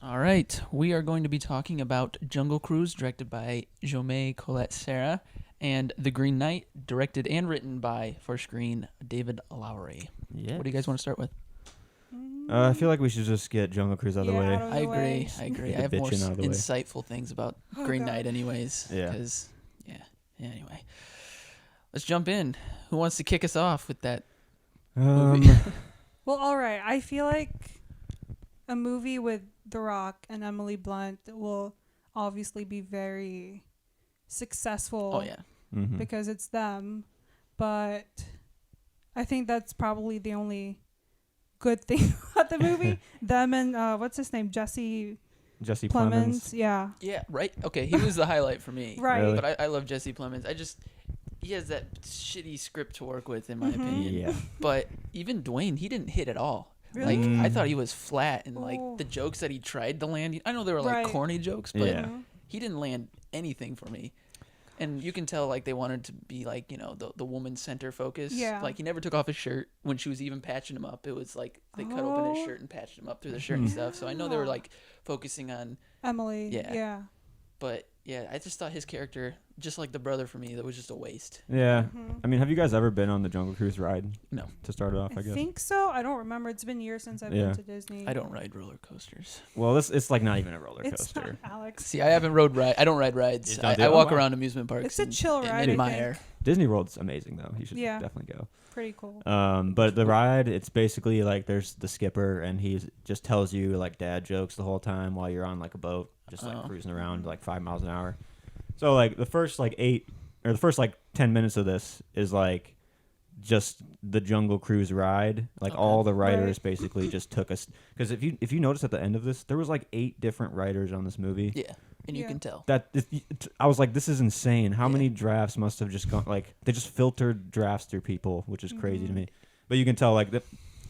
All right, we are going to be talking about Jungle Cruise, directed by Jaume Colette Serra, and The Green Knight, directed and written by, for screen, David Lowery. Yeah. What do you guys want to start with? I feel like we should just get Jungle Cruise out of the way. I agree. Get I the have more bitching out of the way. insightful things about Green God. Knight anyways. Yeah. Because, anyway. Let's jump in. Who wants to kick us off with that movie? Well, all right. I feel like a movie with The Rock and Emily Blunt will obviously be very successful. Oh, yeah. Mhm. Because it's them. But I think that's probably the only good thing about the movie. Them and what's his name? Jesse Jesse Plemons. Plemons. Yeah. Yeah, right? Okay, he was the highlight for me. Right. Really? But I love Jesse Plemons. He has that shitty script to work with, in my Mhm. opinion. Yeah. But even Dwayne, he didn't hit at all. Really? Like, I thought he was flat, and like Oh. the jokes that he tried to land, I know they were like Right. corny jokes, but Yeah. Mhm. he didn't land anything for me. And you can tell like they wanted to be like, the woman center focus. Yeah. Like he never took off his shirt when she was even patching him up. It was like they cut open his Oh. shirt and patched him up through the shirt and stuff. So I know they were like focusing on, Emily. Yeah. Yeah. but yeah, I just thought his character, just like the brother for me, that was just a waste. Yeah. Mhm. I mean, have you guys ever been on the Jungle Cruise ride? No. To start it off, I I guess. think so. I don't remember. It's been years since I've Yeah. been to Disney. I don't ride roller coasters. Well, it's like not even a roller It's not, coaster. Alex. See, I haven't I don't ride rides. You don't do I it? walk Oh, wow. around amusement parks. It's a chill and ride, I admire. think. Disney World's amazing though. You should Yeah. definitely go. Pretty cool. But the ride, it's basically like there's the skipper and he just tells you like dad jokes the whole time while you're on like a boat, just like Oh. cruising around like 5 miles an hour. So like the first 10 minutes of this is like just the Jungle Cruise ride. Like Okay. all the writers Right. basically just took us, because if you notice at the end of this, there was like 8 different writers on this movie. Yeah, and you Yeah. can tell. I was like, this is insane. How Yeah. many drafts must have just gone? Like they just filtered drafts through people, which is crazy to Mhm. me. But you can tell like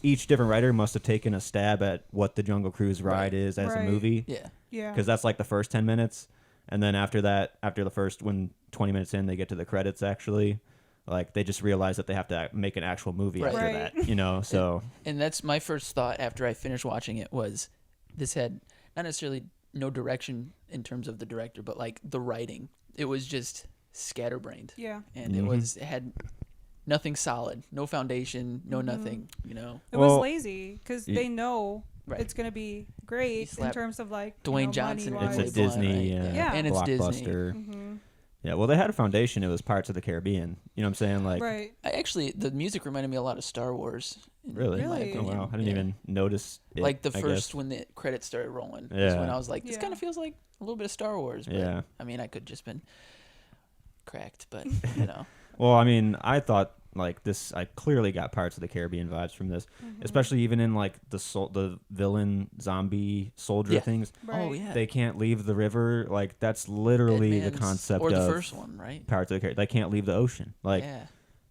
each different writer must have taken a stab at what the Jungle Cruise ride Right. is as Right. a movie, Yeah. Yeah. because that's like the first 10 minutes, and then after that, after the first 20 minutes in, they get to the credits. Actually, like they just realize that they have to make an actual movie Right. after Right. that. You know, so And that's my first thought after I finished watching it was this had not necessarily no direction in terms of the director, but like the writing. It was just scatterbrained. Yeah. And Mhm. it had nothing solid, no foundation, no Mhm. nothing, It Well, was lazy because y- they know Right. it's gonna be great in slapped terms of like Dwayne Johnson. It's money-wise. a Emily Blunt, Disney right? Yeah. And it's Disney. blockbuster. Mm-hmm. Yeah, well, they had a foundation. It was Pirates of the Caribbean. You know what I'm saying? Like, Right. The music reminded me a lot of Star Wars. really? In my Really? Oh opinion. wow, I didn't Yeah. even notice it, Like the I first guess. when the credits started rolling is Yeah. when I was like, this Yeah. kind of feels like a little bit of Star Wars. But, Yeah. I mean, I could just been cracked, but Well, I mean, I thought like this. I clearly got Pirates of the Caribbean vibes from this, Mhm. especially even in like the villain zombie soldier Yeah. things. Right. Oh yeah. They can't leave the river. Like that's literally Dead the Man's- concept or the of first one, right? Pirates of the Caribbean. They can't leave the ocean. Like yeah.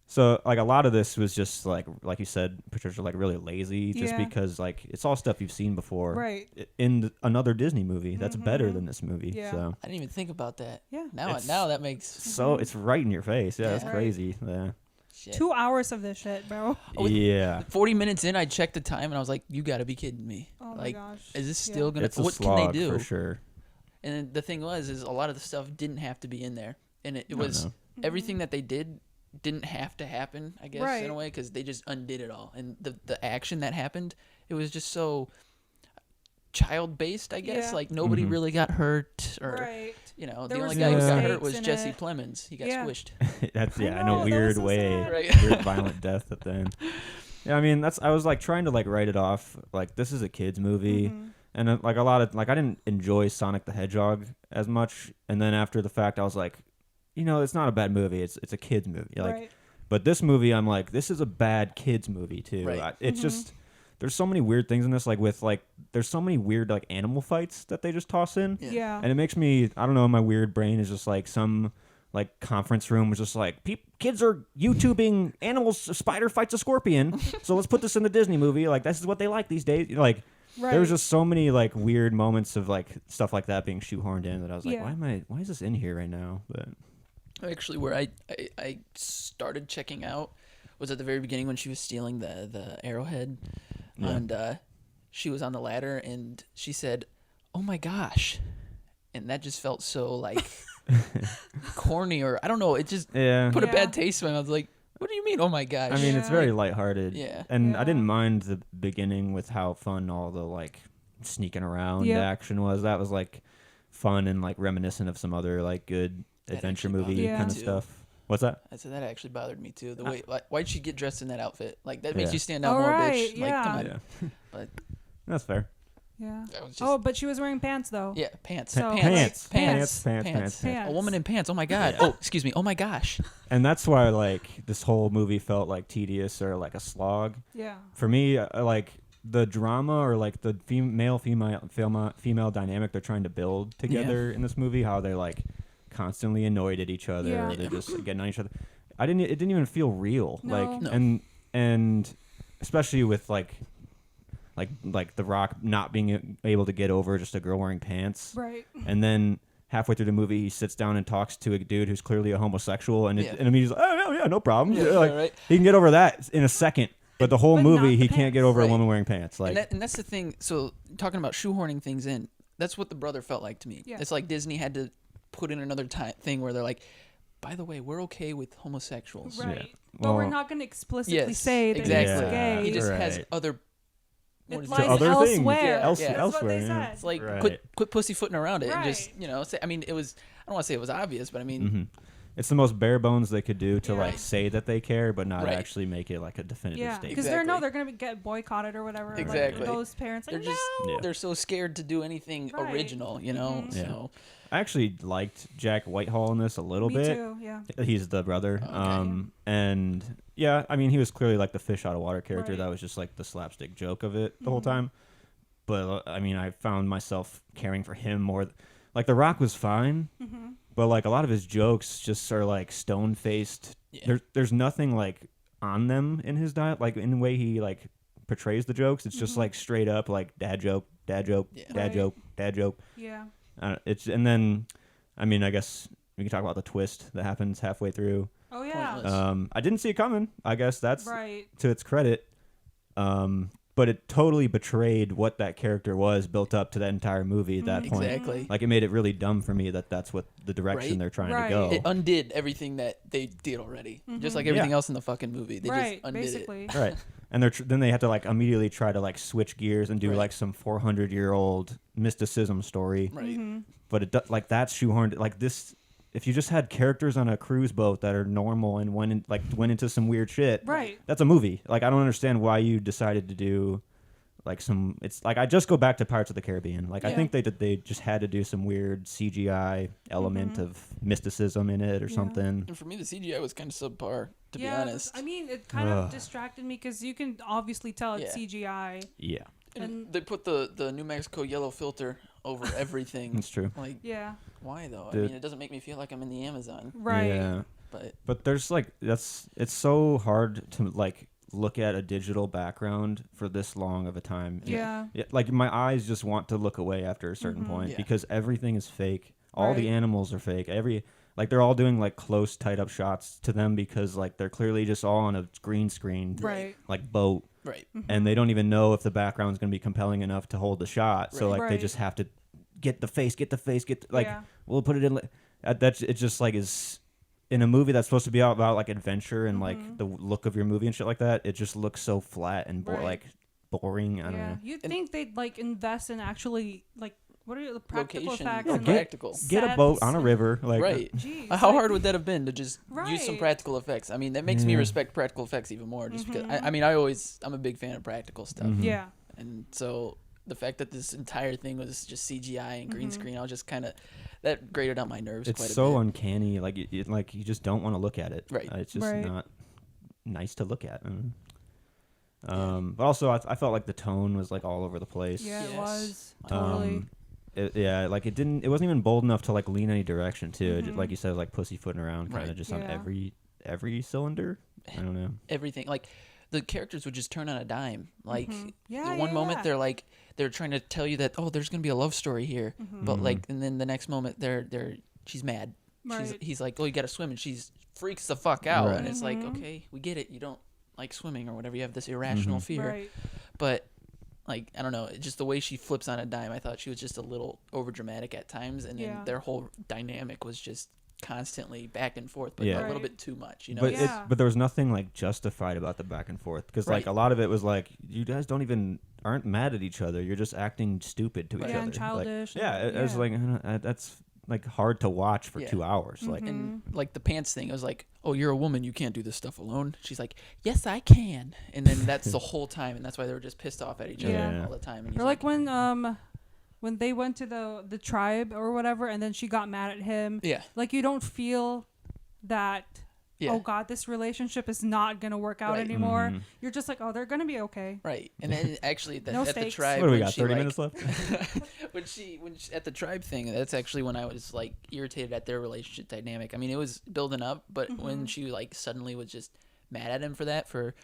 so, like a lot of this was just like you said, Patricia, like really lazy, just Yeah. because like it's all stuff you've seen before. Right. In another Disney movie that's better Mhm. than this movie. Yeah. So I didn't even think about that. Yeah. Now It's- that makes it's right in your face. Yeah, Yeah. that's Right. crazy. Yeah. shit. 2 hours of this shit, bro. Oh, Yeah. 40 minutes in, I checked the time and I was like, "You got to be kidding me! Oh my like, gosh. is this Yeah. still gonna? It's a What slog can they do?" for sure. And then the thing was, is a lot of the stuff didn't have to be in there, and it No, was no. everything that they didn't have to happen. I guess in a Right. way, because they just undid it all, and the action that happened, it was just so child based. I guess Yeah. like nobody Mhm. really got hurt, or Right. the There only was guy who no got hurt stakes was in Jesse it. Plemons. He got Yeah. squished. That's I in a know, that was weird so way. sad. Right. Weird violent death at the end. Yeah, I mean I was like trying to like write it off like this is a kids movie. Mhm. And like a lot of like I didn't enjoy Sonic the Hedgehog as much, and then after the fact I was like, it's not a bad movie. It's a kids movie. Like, Right. but this movie I'm like, this is a bad kids movie too. Right. It's Mhm. just there's so many weird things in this. Like with like there's so many weird like animal fights that they just toss in, Yeah. and it makes me I don't know. My weird brain is just like some like conference room was just like kids are YouTubing animals. A spider fights a scorpion, so let's put this in the Disney movie. Like this is what they like these days. Like. Right. There was just so many like weird moments of like stuff like that being shoehorned in that I was like, Yeah. why is this in here right now? But Actually, where I started checking out was at the very beginning when she was stealing the arrowhead, Yeah. and she was on the ladder and she said, oh my gosh. And that just felt so like corny, or I don't know. It just put a bad taste in my mouth. I was like, what do you mean? Oh my gosh. I mean, it's very Like, lighthearted. Yeah. And Yeah. I didn't mind the beginning with how fun all the like sneaking around Yep. action was. That was like fun and like reminiscent of some other like good That adventure actually movie bothered me kind of too. stuff. What's that? I said that actually bothered me too. The way, like, why'd she get dressed in that outfit? Like, that makes Yeah. you stand out Oh, more, right, bitch. Like, come yeah. on. But That's fair. Yeah. that was just, Oh, but she was wearing pants though. yeah, pants. So, Pants. Pants. Pants. Pants. A woman in pants. Oh my god. Yeah. Oh, excuse me. Oh my gosh. And that's why like this whole movie felt like tedious or like a slog. Yeah. For me, like the drama or like the female dynamic they're trying to build together in this movie, how they're like constantly annoyed at each other, Yeah. they're just getting on each other. It didn't even feel real. No. Like No. and especially with like The Rock not being able to get over just a girl wearing pants, Right. and then halfway through the movie he sits down and talks to a dude who's clearly a homosexual, and Yeah. and immediately oh yeah, no problem. Yeah, Like right. he can get over that in a second, but the whole But not movie the he can't get pants. over a Right. woman wearing pants. Like And that's the thing. So, talking about shoehorning things in, that's what The Brother felt like to me. Yeah. It's like Disney had to put in another thing where they're like, by the way, we're okay with homosexuals. Right. But we're Well, not going to explicitly Yes, say that exactly. he's Yeah. gay. He just has Right. other. It What is lies it? other things. elsewhere. Yeah, That's yeah. what elsewhere. they yeah. said. It's like Right. quit pussyfooting around it and Right. just say. I mean, it was. I don't want to say it was obvious, but I mean, Mhm. It's the most bare bones they could do to Yeah. like say that they care, but not Right. actually make it like a definitive Yeah, statement. because Exactly. they're going to get boycotted or whatever. like, Exactly. those parents they're like just no. Yeah. they're so scared to do anything Right. original, you know. Mhm. Yeah. So I actually liked Jack Whitehall in this a little Me bit. too. Yeah. He's the brother. Okay. And yeah, I mean, he was clearly like the fish out of water character. Right. That was just like the slapstick joke of it the whole Mhm. time. But I mean, I found myself caring for him more. Like The Rock was fine, Mm-hmm. but like a lot of his jokes just are like stone faced. Yeah. There's nothing like on them in his diet, like in the way he like portrays the jokes. It's just Mhm. like straight up like dad joke, Yeah. dad Right. joke, dad joke. Yeah. It's and then, I mean, I guess we can talk about the twist that happens halfway through. Oh yeah. Pointless. I didn't see it coming. I guess that's Right. to its credit. But it totally betrayed what that character was built up to that entire movie at that Mhm. point. Exactly. Like it made it really dumb for me that that's what the direction Right. they're trying Right. to go. It undid everything that they did already, just Mhm. like everything Yeah. else in the fucking movie. They Right. just undid Basically. Right. And then they had to like immediately try to like switch gears and do Right. like some 400-year-old mysticism story. it. Right. Mhm. But like that's shoehorned like this. If you just had characters on a cruise boat that are normal and went into some weird shit, Right. that's a movie. Like I don't understand why you decided to do like some. It's like I just go back to Pirates of the Caribbean. Like I Yeah. think they just had to do some weird CGI element Mhm. of mysticism in it or Yeah. something. And for me, the CGI was kind of subpar, to Yeah, be honest. I mean, it kind Ugh. of distracted me because you can obviously tell it's Yeah. CGI. Yeah, And and- they put the New Mexico yellow filter over everything. that's true. Like, Yeah. why though? The- I mean, it doesn't make me feel like I'm in the Amazon, Right. Yeah. but There's like it's so hard to like look at a digital background for this long of a time. Yeah. Yeah, like my eyes just want to look away after a certain Mhm. point Yeah. because everything is fake. All the Right. animals are fake. Like they're all doing like close tight up shots to them because like they're clearly just all on a green screen Right. like boat right. and they don't even know if the background's going to be compelling enough to hold the shot. So Right. like they Right. just have to get the face, like Yeah. we'll put it in that's it just like is in a movie that's supposed to be all about like adventure and Mhm. like the look of your movie and shit like that. It just looks so flat and Right. like boring. I don't Yeah. know. You'd And- think they'd like invest in actually like what are the practical Location, effects? Yeah, and, get- like, practical. Get a boat sets on a and- river, like Right. Jeez, How like- hard would that have been to just use some Right. practical effects? I mean, that makes me Yeah. respect practical effects even more. Just because Mhm. I mean, I'm a big fan of practical stuff, Mhm. Yeah. and so the fact that this entire thing was just CGI and green Mhm. screen, I was just kind of that grated on my nerves It's quite a so bit. uncanny. Like like you just don't want to look at it. Right. It's just Right. not nice to look at. But also I felt like the tone was like all over the place. Yeah, it Yes. was totally. Like it wasn't even bold enough to like lean any direction too. It just, Mhm. like you said, like pussyfooting around kind of Right. just on Yeah. every cylinder. I don't know. Everything, like the characters would just turn on a dime. Like Mhm. the Yeah, one yeah, moment yeah. they're trying to tell you that there's gonna be a love story here, but Mhm. like and then the next moment she's mad. Right. He's like, you gotta swim, and she's freaks the fuck out, and Right. it's like, Mhm. okay, we get it. You don't like swimming or whatever. You have this irrational Mhm. fear, Right. but like I don't know, just the way she flips on a dime. I thought she was just a little over dramatic at times, and then their whole dynamic was just constantly back and forth, but a little bit too much, you know. But there was nothing like justified about the back and forth because like a lot of it was like you guys aren't mad at each other. You're just acting stupid to each other. And childish. Like, it was like that's like hard to watch for 2 hours. Like and like the pants thing, I was like, oh, you're a woman, you can't do this stuff alone. She's like, yes, I can, and then that's the whole time, and that's why they were just pissed off at each other all the time. And or like when they went to the tribe or whatever, and then she got mad at him. Yeah. Like you don't feel that. Yeah. Oh God, this relationship is not gonna work out anymore. Mm-hmm. You're just like, oh, they're gonna be okay. Right. And then actually, no at the tribe, what do we got? 30 minutes left. when she at the tribe thing, that's actually when I was like irritated at their relationship dynamic. I mean, it was building up, but when she like suddenly was just mad at him for that, for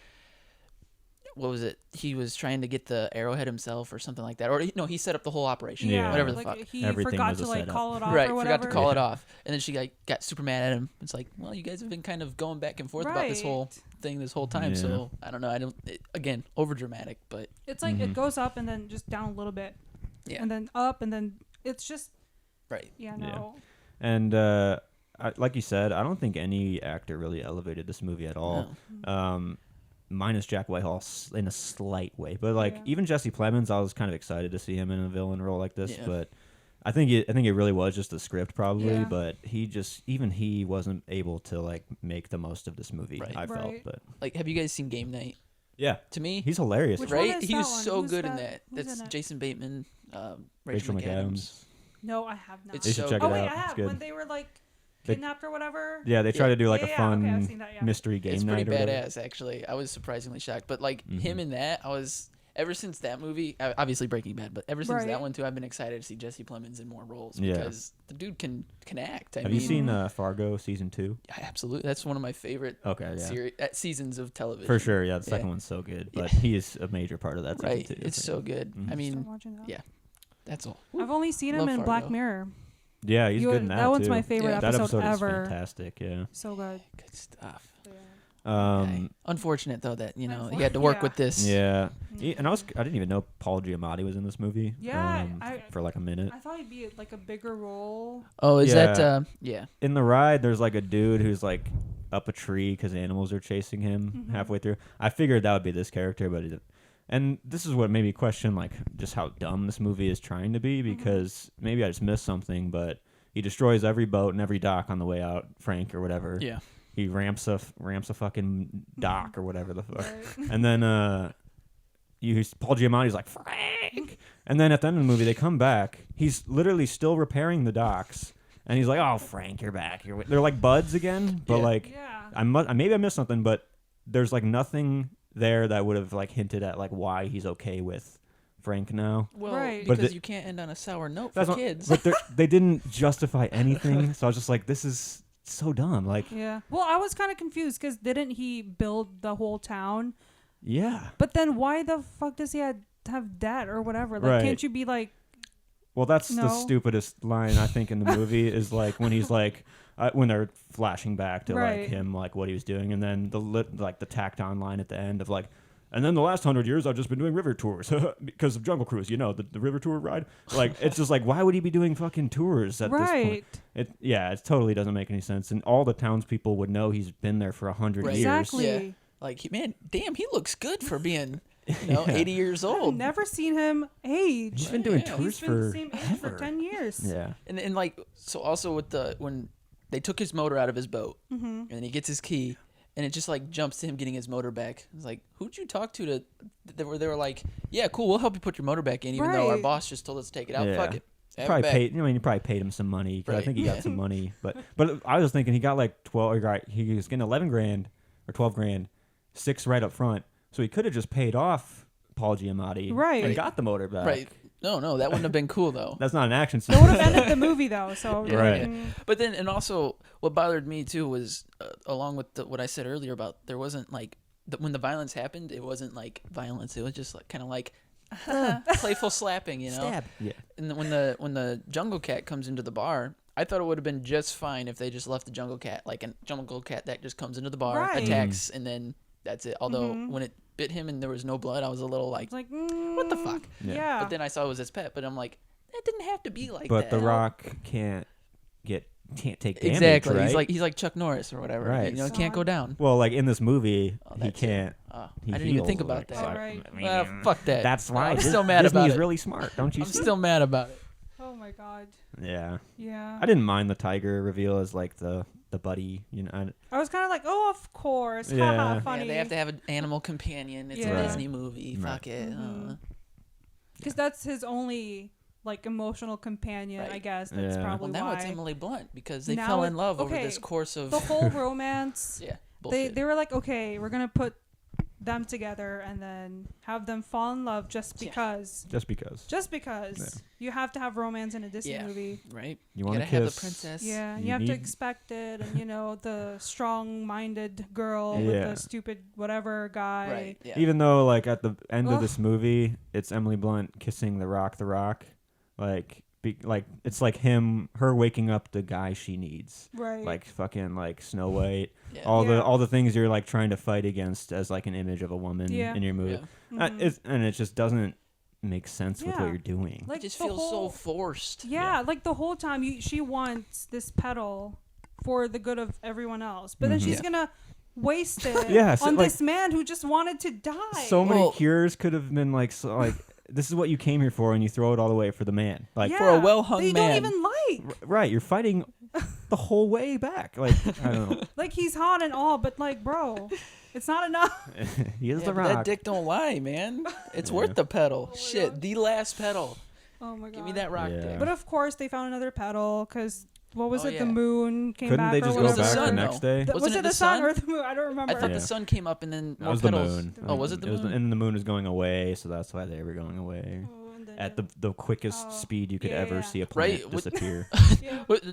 what was it? He was trying to get the arrowhead himself or something like that. Or no, he set up the whole operation. Yeah. Whatever the fuck. He forgot to like call it off right, or whatever. Forgot to call it off. And then she like got super mad at him. It's like, well, you guys have been kind of going back and forth about this whole thing this whole time. So I don't know. Again, over dramatic, but it's like it goes up and then just down a little bit. Yeah. And then up and then it's just Yeah, no. And like you said, I don't think any actor really elevated this movie at all. No. Minus Jack Whitehall in a slight way, but like even Jesse Plemons, I was kind of excited to see him in a villain role like this. Yeah. But I think it really was just the script probably. Yeah. But he wasn't able to like make the most of this movie. Right. I felt, but like, have you guys seen Game Night? Yeah, to me, he's hilarious. Right? He was so good in that. That's Jason Bateman, Rachel McAdams. No, I have not. It's so good. Oh wait, I have. When they were like kidnapped or whatever. Yeah, they try to do like a fun mystery game it's night. It's pretty badass, actually. I was surprisingly shocked, but like him in that, I was ever since that movie, obviously Breaking Bad, but ever since that one too, I've been excited to see Jesse Plemons in more roles because the dude can act. Have you seen Fargo season 2? Yeah, absolutely. That's one of my favorite seasons of television. For sure, yeah. The second one's so good, but he is a major part of that season too. It's so good. I mean, that's all. I've only seen him in Black Mirror. Yeah, he's good in that. That one's my favorite episode that episode ever. Is fantastic, yeah. So good. Good stuff. Unfortunate though that he had to work with this. Yeah, and I didn't even know Paul Giamatti was in this movie. Yeah, for like a minute. I thought he'd be like a bigger role. Oh, is that? Yeah. In the ride, there's like a dude who's like up a tree because animals are chasing him halfway through. I figured that would be this character, but and this is what made me question like just how dumb this movie is trying to be because maybe I just missed something, but he destroys every boat and every dock on the way out, Frank or whatever. Yeah. He ramps a fucking dock or whatever the fuck. Right. And then Paul Giamatti's like, Frank! And then at the end of the movie, they come back. He's literally still repairing the docks. And he's like, oh, Frank, you're back. They're like buds again. But maybe I missed something, but there's like nothing there that would have like hinted at like why he's okay with Frank now. Well, because you can't end on a sour note for kids. But they didn't justify anything. So I was just like, this is so dumb. Like, yeah. Well, I was kind of confused because didn't he build the whole town? Yeah. But then why the fuck does he have debt or whatever? Like, can't you be like? Well, that's the stupidest line I think in the movie is like when he's like when they're flashing back to like him like what he was doing, and then the tacked on line at the end of like, and then the last 100 years I've just been doing river tours because of Jungle Cruise, the river tour ride. Like it's just like why would he be doing fucking tours at this point? It totally doesn't make any sense, and all the townspeople would know he's been there for 100 years. Exactly. Yeah. Like man, damn, he looks good for being 80 years old. I've never seen him age. He's been doing tours He's been the same age for 10 years. Yeah. And like so also with when they took his motor out of his boat and then he gets his key and it just like jumps to him getting his motor back. It's like, who'd you talk to they were like, yeah, cool, we'll help you put your motor back in even though our boss just told us to take it out. Fuck it. You probably paid him some money. I think he got some money, but I was thinking he got like 12 or he was getting 11 grand or 12 grand, 6 right up front. So he could have just paid off Paul Giamatti and got the motor back. Right. No, that wouldn't have been cool though. That's not an action scene. It would have ended the movie though. So right. But then, and also, what bothered me too was, along with what I said earlier about there wasn't like when the violence happened, it wasn't like violence. It was just like kind of like playful slapping, Stab. Yeah. And when the jungle cat comes into the bar, I thought it would have been just fine if they just left the jungle cat like a jungle cat that just comes into the bar, attacks, and then that's it. Although when it bit him and there was no blood, I was a little like, what the fuck? Yeah. But then I saw it was his pet, but I'm like, that didn't have to be like but that. But The Rock can't take damage, exactly. right? He's like Chuck Norris or whatever. Right. You know, can't go down. Well, like in this movie, he can't. I didn't even think about that. Right. Fuck that. That's why I'm still mad Disney's about it. really smart, don't you? I'm still mad about it. Oh my god. Yeah. Yeah. I didn't mind the tiger reveal as like the buddy. You know. I was kind of like, oh, of course. Yeah. Haha, funny. Yeah, they have to have an animal companion. It's a Disney movie. Right. Fuck it. Because that's his only like emotional companion, I guess. That's probably now why. it's Emily Blunt because they fell in love over this course of the whole romance. bullshit. They were like, okay, we're gonna put them together and then have them fall in love just because. Just because. You have to have romance in a Disney movie, right? You want to have the princess. Yeah, you have to expect it, and the strong-minded girl with the stupid whatever guy. Right. Yeah. Even though, like at the end of this movie, it's Emily Blunt kissing The Rock, it's like her waking up the guy she needs, right? Like fucking like Snow White, all the things you're like trying to fight against as like an image of a woman in your movie, and it just doesn't make sense with what you're doing. Like, it just feels so forced. Like the whole time she wants this petal for the good of everyone else, but then she's gonna waste it on this man who just wanted to die. So many cures could have been like this is what you came here for, and you throw it all away for the man. Like for a well-hung man. You don't even like. Right, you're fighting the whole way back. Like, I don't know. Like, he's hot and all, but like, bro, it's not enough. He is The Rock. That dick don't lie, man. It's worth the pedal. Shit, the last pedal. Oh my god. Give me that rock dick. But of course, they found another pedal because. What was it? The moon came Couldn't back. Couldn't they just go back the next day? Was it the sun or the moon? I don't remember. I thought the sun came up and then it was the pedals. moon. Oh, was it the moon? And the moon was going away, so that's why they were going away. At the quickest speed you could ever see a planet disappear.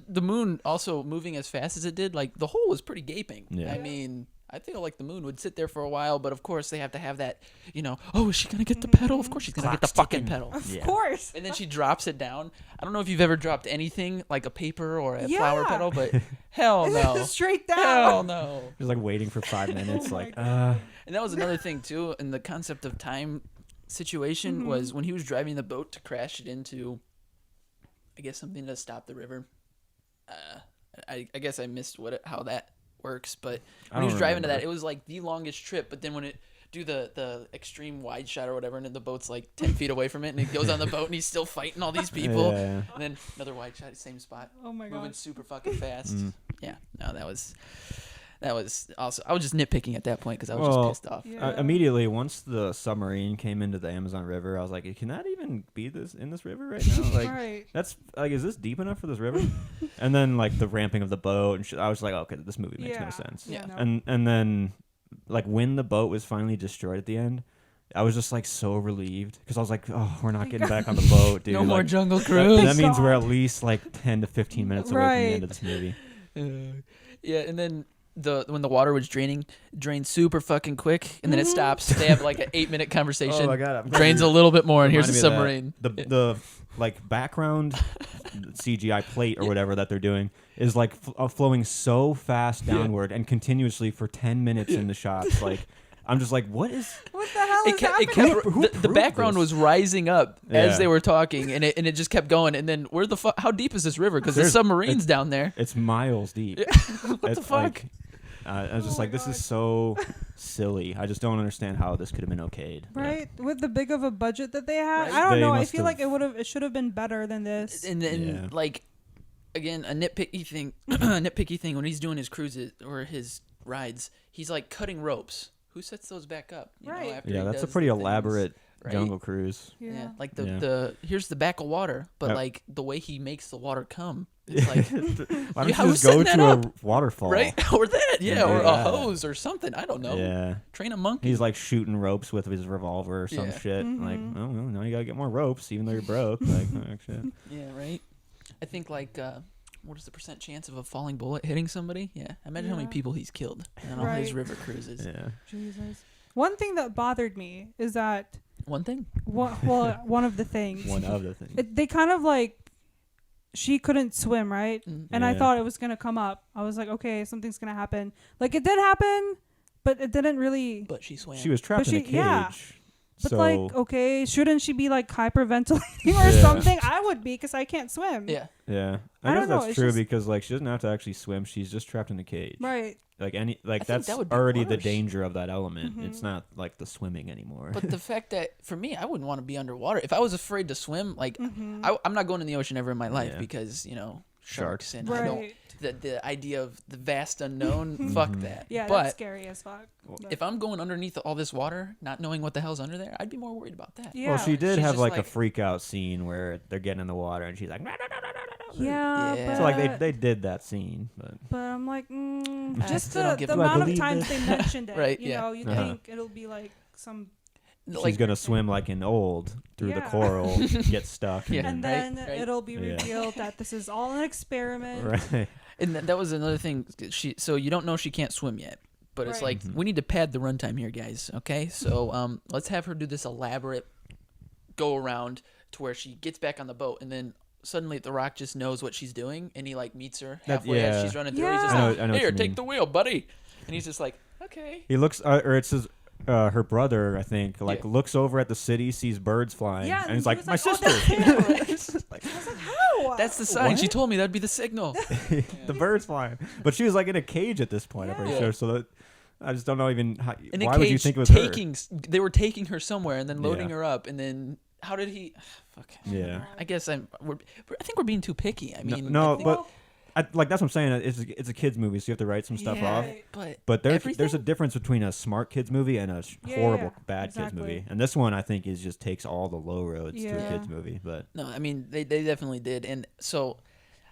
The moon also moving as fast as it did, like the hole was pretty gaping. Yeah. I mean, I feel like the moon would sit there for a while, but of course they have to have that, is she going to get the pedal? Of course she's going to get the fucking pedal. Of course. And then she drops it down. I don't know if you've ever dropped anything like a paper or a flower petal, but hell no. Straight down. Hell no. Just like waiting for 5 minutes, And that was another thing too, in the concept of time situation was when he was driving the boat to crash it into, I guess, something to stop the river. I guess I missed how that works, but when he was driving to that, it was like the longest trip. But then when it do the extreme wide shot or whatever, and then the boat's like 10 feet away from it, and he goes on the boat and he's still fighting all these people. And then another wide shot, same spot. Oh my god, moving super fucking fast. Yeah, no, that was also, I was just nitpicking at that point because I was just pissed off. Immediately, once the submarine came into the Amazon River, I was like, can that even be in this river right now? Like, that's like, is this deep enough for this river? And then like the ramping of the boat and shit, I was like, okay, this movie makes no sense. Yeah. No. And then like when the boat was finally destroyed at the end, I was just like so relieved because I was like, oh, we're not getting back on the boat, dude. No more Jungle Cruise. That means we're at least like 10 to 15 minutes away from the end of this movie. And then when the water was drained super fucking quick, and then it stops. They have like an 8-minute conversation. Oh my god! Drains a little bit more, and here's the submarine. The like background CGI plate or whatever that they're doing is like flowing so fast downward and continuously for 10 minutes in the shots. Like, I'm just like, what the hell is happening? The background was rising up as they were talking, and it just kept going. And then how deep is this river? Because the submarine's down there. It's miles deep. What the fuck? Like, I was just like, this is so silly. I just don't understand how this could have been okayed. Right, with the big of a budget that they had. Right. I don't know. I feel like it should have been better than this. And then like, again, a nitpicky thing when he's doing his cruises or his rides, he's like cutting ropes. Who sets those back up? That's a pretty elaborate jungle cruise. Yeah, like here's the back of water, but like the way he makes the water come, it's like why don't you just go to a waterfall, right? Or that, or a hose or something. I don't know. Yeah, train a monkey. He's like shooting ropes with his revolver or some shit. Like, oh well, now you gotta get more ropes, even though you're broke. Like, oh, shit. Yeah, right. I think like. What is the % chance of a falling bullet hitting somebody? Yeah. Imagine how many people he's killed on all his river cruises. Yeah. Jesus. One thing that bothered me is that... One thing? One of the things. One of the things. They kind of like... She couldn't swim, right? And I thought it was going to come up. I was like, okay, something's going to happen. Like, it did happen, but it didn't really. But she swam. She was trapped in a cage. Yeah. But so, like, okay, shouldn't she be like hyperventilating or something? I would be because I can't swim. Yeah. Yeah. I guess don't know, that's true because like she doesn't have to actually swim. She's just trapped in a cage. Right. Like that's that would be already the worse. danger of that element. It's not like the swimming anymore. But the fact that for me, I wouldn't want to be underwater. If I was afraid to swim, like I'm not going in the ocean ever in my life because sharks and I don't. The idea of the vast unknown, fuck that. Yeah, but that's scary as fuck. If I'm going underneath all this water, not knowing what the hell's under there, I'd be more worried about that. Yeah. Well, she did She's have just like a freak out scene where they're getting in the water and she's like, yeah. So like they did that scene, but I'm like, just still don't the give amount a- of times they mentioned it. Right, You know, you think it'll be like some. she's gonna swim like an old through the coral, get stuck, And then right. it'll be revealed that this is all an experiment. right. And that was another thing. So you don't know she can't swim yet, but it's like we need to pad the runtime here, guys. Okay, so let's have her do this elaborate go around to where she gets back on the boat, and then suddenly The Rock just knows what she's doing, and he like meets her halfway as she's running through. Yeah. He's just I know here, take the wheel, buddy. And he's just like, okay. He looks, or it's his, her brother, I think, looks over at the city, sees birds flying, and he's like, my sister. I was like, how? That's the sign. She told me that'd be the signal. The birds flying, but she was like in a cage at this point. I'm pretty sure. So that I just don't know even how, in why a cage, would you think it was taking, her? They were taking her somewhere and then loading her up, and then how did he? Fuck. Yeah. I guess I think we're being too picky. I mean, but that's what I'm saying. It's a kids movie, so you have to write some stuff off. But there's a difference between a smart kids movie and a horrible bad kids movie. And this one I think just takes all the low roads to a kids movie. But no, I mean they definitely did. And so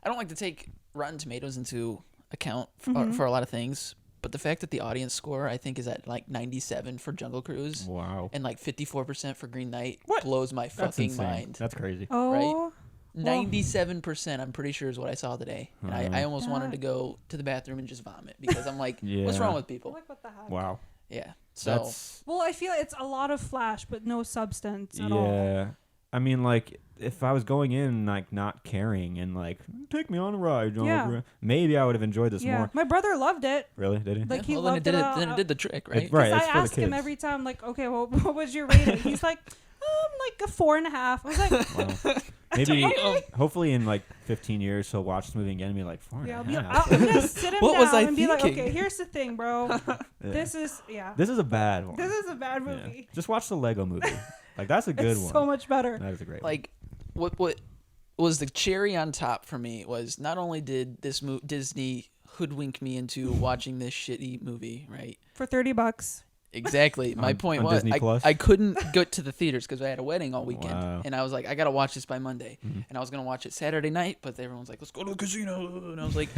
I don't like to take Rotten Tomatoes into account for a lot of things. But the fact that the audience score, I think, is at like 97 for Jungle Cruise. Wow. And like 54% for Green Knight blows my That's fucking insane. mind. That's crazy. Oh. Right? 97%, I'm pretty sure, is what I saw today. And I almost wanted to go to the bathroom and just vomit because I'm like, what's wrong with people? Like, what the heck? Wow. Yeah. So. Well, I feel it's a lot of flash, but no substance at all. Yeah. I mean, like, if I was going in, like, not caring and, like, take me on a ride, maybe I would have enjoyed this more. My brother loved it. Really? Did he? Like, he then loved it it. Then it did the trick, right? Right. I It's for ask the him kids. every time, like, okay, well, what was your rating? He's like, like a 4.5. I was like, Wow. Maybe, hopefully in like 15 years, he'll watch this movie again and be like, 4.5. I'm gonna sit him What down was I and be like, thinking? okay, here's the thing, bro. This is a bad one. This is a bad movie. Yeah. Just watch the Lego movie. Like, that's a good It's one. so much better. That is a great Like, what was the cherry on top for me was not only did this Disney hoodwink me into watching this shitty movie, right? For $30. Exactly. My point on was Disney Plus? I couldn't go to the theaters because I had a wedding all weekend, Wow. and I was like, I gotta watch this by Monday, and I was gonna watch it Saturday night, but everyone's like, let's go to the casino, and I was like,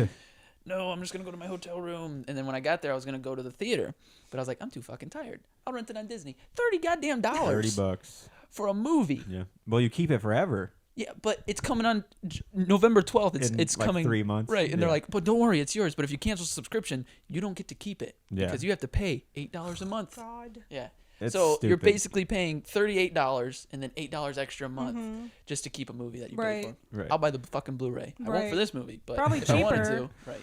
no, I'm just gonna go to my hotel room, and then when I got there, I was gonna go to the theater, but I was like, I'm too fucking tired. I'll rent it on Disney. $30 goddamn $30 for a movie. Yeah. Well, you keep it forever. Yeah, but it's coming on November 12th. It's like coming 3 months. right? And they're like, but don't worry, it's yours. But if you cancel subscription, you don't get to keep it because you have to pay $8 a month. God. Yeah. It's so stupid. you're basically paying $38 and then $8 extra a month just to keep a movie that you paid for. Right. I'll buy the fucking Blu-ray. I won't for this movie, but Probably if I wanted cheaper. to, right?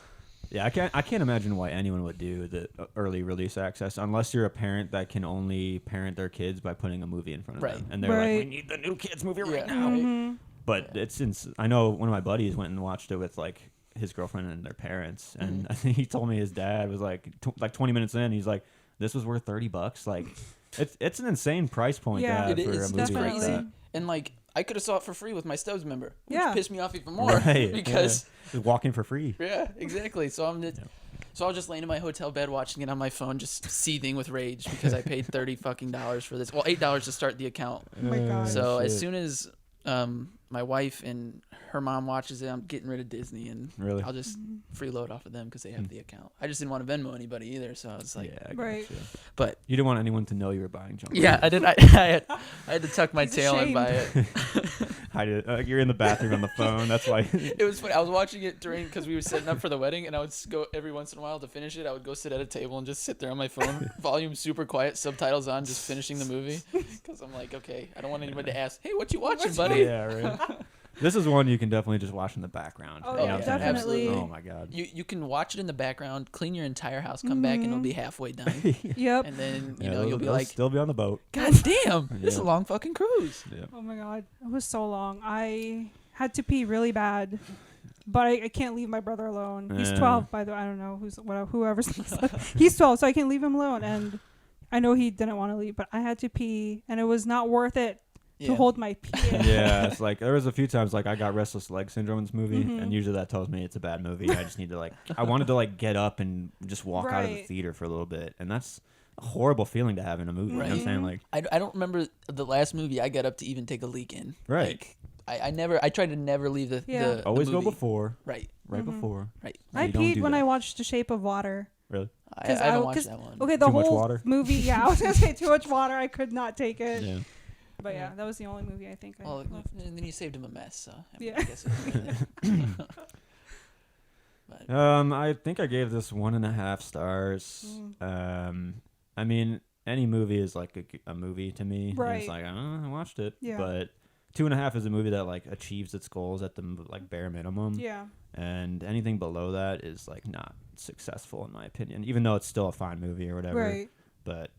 Yeah, I can't imagine why anyone would do the early release access unless you're a parent that can only parent their kids by putting a movie in front of them, and they're like, we need the new kids movie right now. Right? But I know one of my buddies went and watched it with like his girlfriend and their parents, and I think he told me his dad was like 20 minutes in, he's like, this was worth $30. Like, it's an insane price point to have it for is. a movie It's like crazy. that. And like, I could have saw it for free with my Stubbs member, which Yeah. pissed me off even more because just walking for free. yeah, exactly. So So I was just laying in my hotel bed watching it on my phone, just seething with rage because I paid $30 fucking for this. Well, $8 to start the account. Oh my God. So as soon as my wife and her mom watches it, I'm getting rid of Disney, and Really? I'll just freeload off of them because they have the account. I just didn't want to Venmo anybody either, so I was like, Yeah, I Right. gotcha. but You didn't want anyone to know you were buying junk. yeah, I did. I had to tuck my He's tail and buy it. Hide it. You're in the bathroom on the phone. That's why. It was funny. I was watching it because we were setting up for the wedding, and I would go every once in a while to finish it. I would go sit at a table and just sit there on my phone, volume super quiet, subtitles on, just finishing the movie. Because I'm like, okay, I don't want anybody to ask, hey, what you watching, buddy? Yeah, right. This is one you can definitely just watch in the background. Oh, yeah, definitely. Oh my god. You can watch it in the background, clean your entire house, come back, and it'll be halfway done. Yep. And then you'll be like, still be on the boat. God damn, this is a long fucking cruise. Yeah. Oh my god, it was so long. I had to pee really bad, but I can't leave my brother alone. He's 12, by the way. I don't know whoever's he's 12, so I can't leave him alone. And I know he didn't want to leave, but I had to pee, and it was not worth it to hold my pee in. Yeah, it's like there was a few times like I got restless leg syndrome in this movie, and usually that tells me it's a bad movie. I just need to I wanted to get up and just walk out of the theater for a little bit, and that's a horrible feeling to have in a movie. Right. You know what I'm saying? I don't remember the last movie I got up to even take a leak in. Right. I tried to never leave the always movie. go before. Right. Right before. Right. So I peed when I watched The Shape of Water. Really? I haven't watched that one. Okay, the Too whole much water? movie. Yeah, I was gonna say too much water. I could not take it. Yeah. But yeah, that was the only movie I think. Well, and then you saved him a mess. So yeah. I guess I think I gave this 1.5 stars. I mean, any movie is like a movie to me. Right. And it's like I watched it, Yeah. but 2.5 is a movie that achieves its goals at the bare minimum. Yeah. And anything below that is not successful in my opinion, even though it's still a fine movie or whatever. Right. But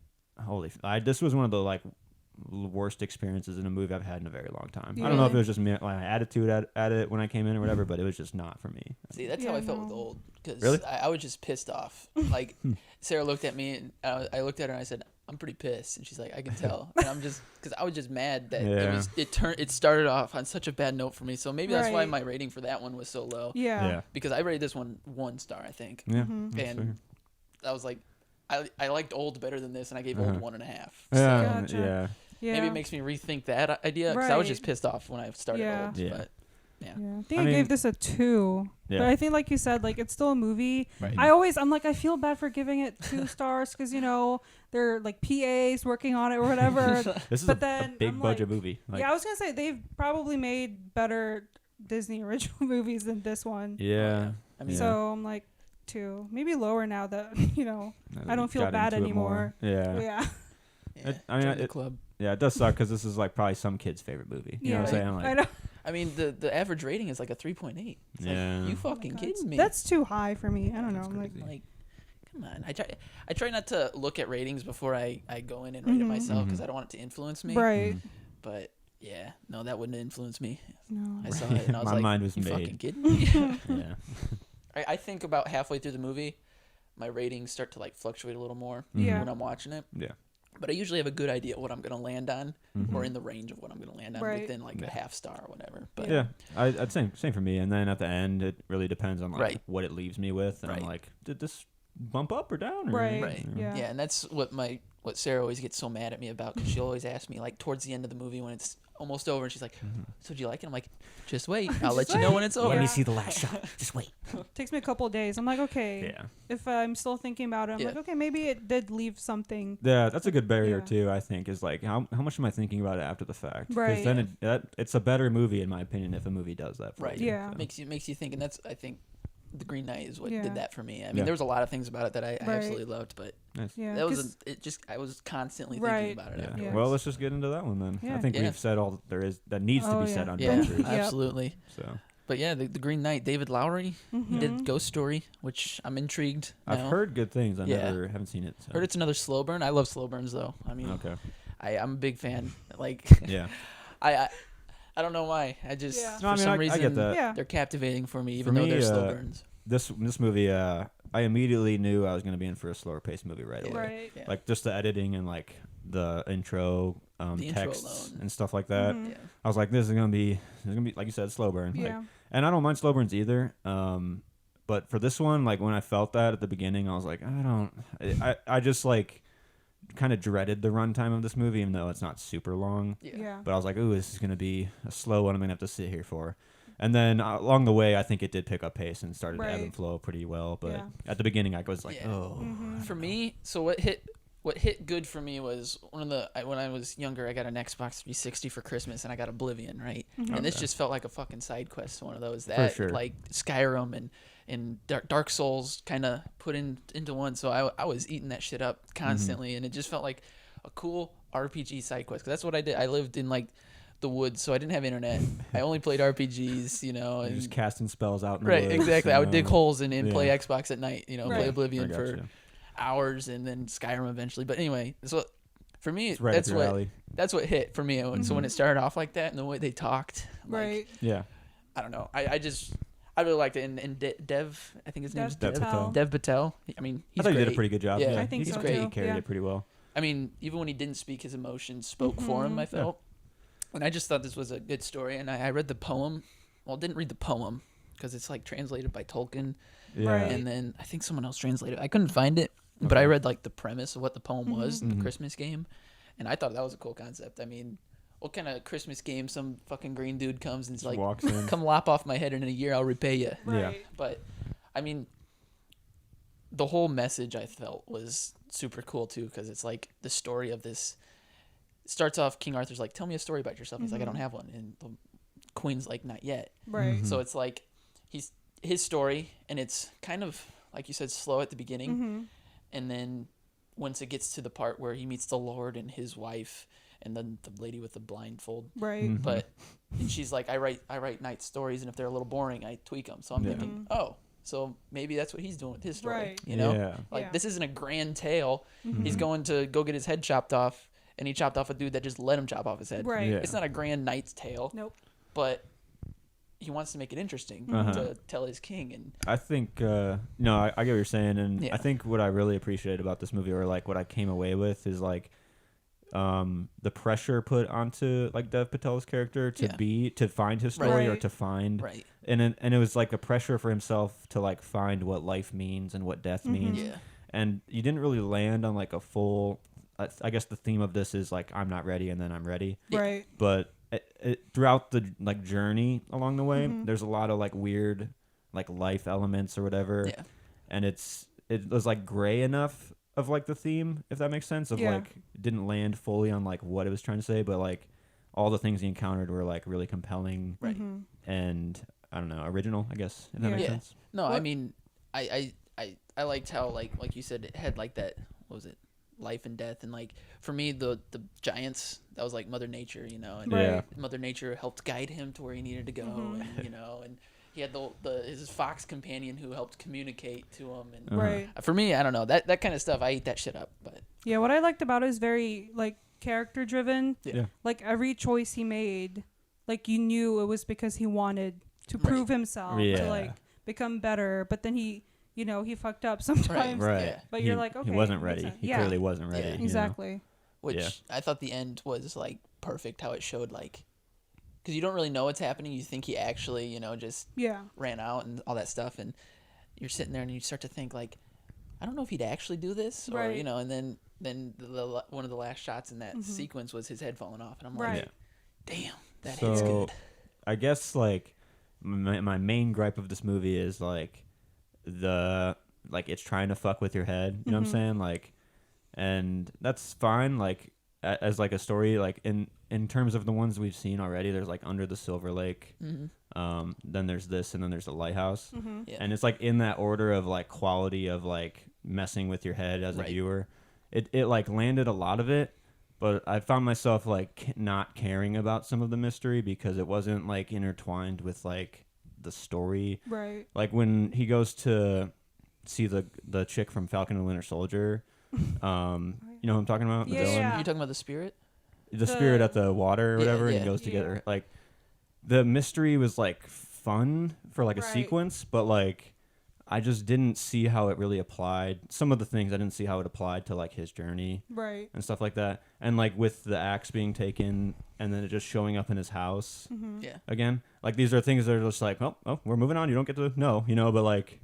this was one of the worst experiences in a movie I've had in a very long time. Yeah. I don't know if it was just my attitude at it when I came in or whatever, but it was just not for me. See, that's how I felt with Old, because Really? I was just pissed off. Sarah looked at me, and I looked at her, and I said, "I'm pretty pissed," and she's like, "I can tell." And I'm just, because I was just mad that it started off on such a bad note for me. So maybe that's why my rating for that one was so low. Yeah. Because I rated this one 1 star, I think. Yeah. And I was like, I liked Old better than this, and I gave Old 1.5. Yeah. Gotcha. Yeah. Yeah. Maybe it makes me rethink that idea, because I was just pissed off when I started Old. Yeah. But yeah. I think I gave this a 2. Yeah. But I think, like you said, it's still a movie. Right. I'm I feel bad for giving it 2 stars because, they're PAs working on it or whatever. This is but a then big budget movie. I was going to say they've probably made better Disney original movies than this one. Yeah. I mean, So I'm 2. Maybe lower now that, I don't feel bad anymore. Yeah. Yeah. the club. Yeah, it does suck because this is probably some kid's favorite movie. You know what I'm saying? I know. I mean, the average rating is a 3.8. It's you fucking kidding me? That's too high for me. I don't know. I'm come on. I try not to look at ratings before I go in and rate it myself because I don't want it to influence me. Right. But yeah, no, that wouldn't influence me. No. I saw it and I was My mind was you made. fucking kidding me? Yeah. I think about halfway through the movie, my ratings start to fluctuate a little more Yeah. when I'm watching it. Yeah. But I usually have a good idea what I'm going to land on, or in the range of what I'm going to land on within a half star or whatever. But yeah, I'd same for me. And then at the end, it really depends on what it leaves me with. And I'm like, did this bump up or down? Or, Right. Yeah. And that's what Sarah always gets so mad at me about, because she'll always ask me towards the end of the movie when it's almost over, and she's like, "So do you like it?" I'm like, "Just wait. I'll let you know when it's over." Let me see the last shot. Just wait. Takes me a couple of days. I'm like, okay. Yeah. If I'm still thinking about it, I'm like, okay, maybe it did leave something. Yeah, that's a good barrier too. I think is how much am I thinking about it after the fact? Right. Because then it's a better movie in my opinion if a movie does that. For you, Yeah. So. Makes you think, and that's I think. The Green Knight is what Yeah. did that for me. I mean, there was a lot of things about it that I absolutely loved, but Yeah, that was I was constantly thinking about it. Yeah. Afterwards. Well, let's just get into that one then. Yeah. I think we've said all there is that needs to be said on Ventures. Absolutely. So. But yeah, the Green Knight, David Lowery, he did Ghost Story, which I'm intrigued. I've heard good things. I haven't seen it. So. Heard it's another slow burn. I love slow burns though. I mean, okay. I'm a big fan. Yeah. I don't know why. I just No, for some reason I get that. they're captivating for me, even though they're slow burns. This movie, I immediately knew I was going to be in for a slower paced movie right away. Right. Yeah. Just the editing and the intro, texts and stuff like that. Mm-hmm. Yeah. I was like, this is gonna be like you said, slow burn. Yeah. And I don't mind slow burns either. But for this one, when I felt that at the beginning, I was like, I just kind of dreaded the runtime of this movie, even though it's not super long. Yeah. But I was like, ooh, this is gonna be a slow one. I'm gonna have to sit here for. And then along the way, I think it did pick up pace and started to ebb and flow pretty well. But at the beginning, I was like, oh. For me, so what hit good for me was when I was younger, I got an Xbox 360 for Christmas, and I got Oblivion, right? And this just felt like a fucking side quest, one of those that Skyrim and Dark Souls kind of put into one. So I was eating that shit up constantly, and it just felt like a cool RPG side quest. 'Cause that's what I did. I lived in the woods, so I didn't have internet. I only played RPGs, you know. And just casting spells out in the right, woods, exactly. I would dig holes and play Yeah. Xbox at night, you know, Right. play Oblivion for you. hours, and then Skyrim eventually. But anyway, so for me, It's right up your alley. that's what hit for me. So when it started off like that and the way they talked, like, Right. Yeah. I don't know. I really liked it. And Dev, I think his name is Dev Patel. Dev Patel. I mean, he's I thought great. he did a pretty good job. Yeah, Yeah, I think he's so great. too. He carried Yeah. it pretty well. I mean, even when he didn't speak, his emotions spoke for him, I felt. And I just thought this was a good story. And I read the poem. Well, didn't read the poem because it's like translated by Tolkien. Yeah. Right. And then I think someone else translated it. I couldn't find it, but I read like the premise of what the poem was, the Christmas game. And I thought that was a cool concept. I mean, what kind of Christmas game some fucking green dude comes and is like, walks in. come lop off my head and in a year I'll repay you. Right. But, I mean, the whole message I felt was super cool too, because it's like the story of this. It starts off, King Arthur's like, tell me a story about yourself. He's like, I don't have one. And the Queen's like, not yet. Right. So it's like his story, and it's kind of, like you said, slow at the beginning. And then once it gets to the part where he meets the Lord and his wife and then the lady with the blindfold. Right. But and she's like, I write night stories, and if they're a little boring, I tweak them. So I'm thinking, oh, so maybe that's what he's doing with his story. Right. You know, Yeah. like this isn't a grand tale. He's going to go get his head chopped off, and he chopped off a dude that just let him chop off his head. Right. Yeah. It's not a grand knight's tale. Nope. But he wants to make it interesting to tell his king. And I think no, I get what you're saying, and Yeah. I think what I really appreciate about this movie, or like what I came away with, is like the pressure put onto like Dev Patel's character to find his story or Right. to find right, and it was like a pressure for himself to like find what life means and what death means. yeah, And you didn't really land on like a full. I guess the theme of this is like I'm not ready and then I'm ready. Yeah. Right. But throughout the like journey along the way, there's a lot of like weird like life elements or whatever. yeah, And it was like gray enough of like the theme, if that makes sense, of Yeah. like it didn't land fully on like what it was trying to say, but like all the things he encountered were like really compelling right. and I don't know, original, I guess, if that makes Yeah. sense. No, I What- mean, I liked how like you said, it had like that. What was it? Life and death, and like for me, the giants, that was like Mother Nature, you know, and Yeah. Mother Nature helped guide him to where he needed to go, and you know, and he had his fox companion who helped communicate to him, and Right. for me, I don't know, that kind of stuff, I eat that shit up, but Yeah, what I liked about it is very like character driven. Yeah. Like every choice he made, like you knew it was because he wanted to prove himself Yeah. to like become better, but then he fucked up sometimes. Right. Yeah. But you're like, okay, he wasn't makes ready. sense. He Yeah. clearly wasn't ready. Yeah. you know? Exactly. which Yeah. I thought the end was like perfect, how it showed like, because you don't really know what's happening, you think he actually, you know, just Yeah. ran out and all that stuff, and you're sitting there and you start to think like, I don't know if he'd actually do this, or Right. you know, and then the one of the last shots in that sequence was his head falling off, and I'm like, Right. damn, that So, hits good. I guess like my main gripe of this movie is like it's trying to fuck with your head. You know what I'm saying? Like, and that's fine. Like as like a story, like in terms of the ones we've seen already, there's like Under the Silver Lake. Then there's this, and then there's the Lighthouse. Yeah. And it's like in that order of like quality of like messing with your head as a Right. viewer. It like landed a lot of it. But I found myself like not caring about some of the mystery because it wasn't like intertwined with like the story. Right. Like when he goes to see the chick from Falcon and Winter Soldier, you know who I'm talking about? The Yeah, villain? yeah. You're talking about the spirit? The spirit at the water or Yeah, whatever, and yeah. he goes to get Yeah. her. Like the mystery was like fun for like a Right. sequence, but like I just didn't see how it really applied. Some of the things I didn't see how it applied to like his journey Right. and stuff like that. And like with the axe being taken and then it just showing up in his house Yeah. again. Like these are things that are just like, oh, we're moving on. You don't get to know, but like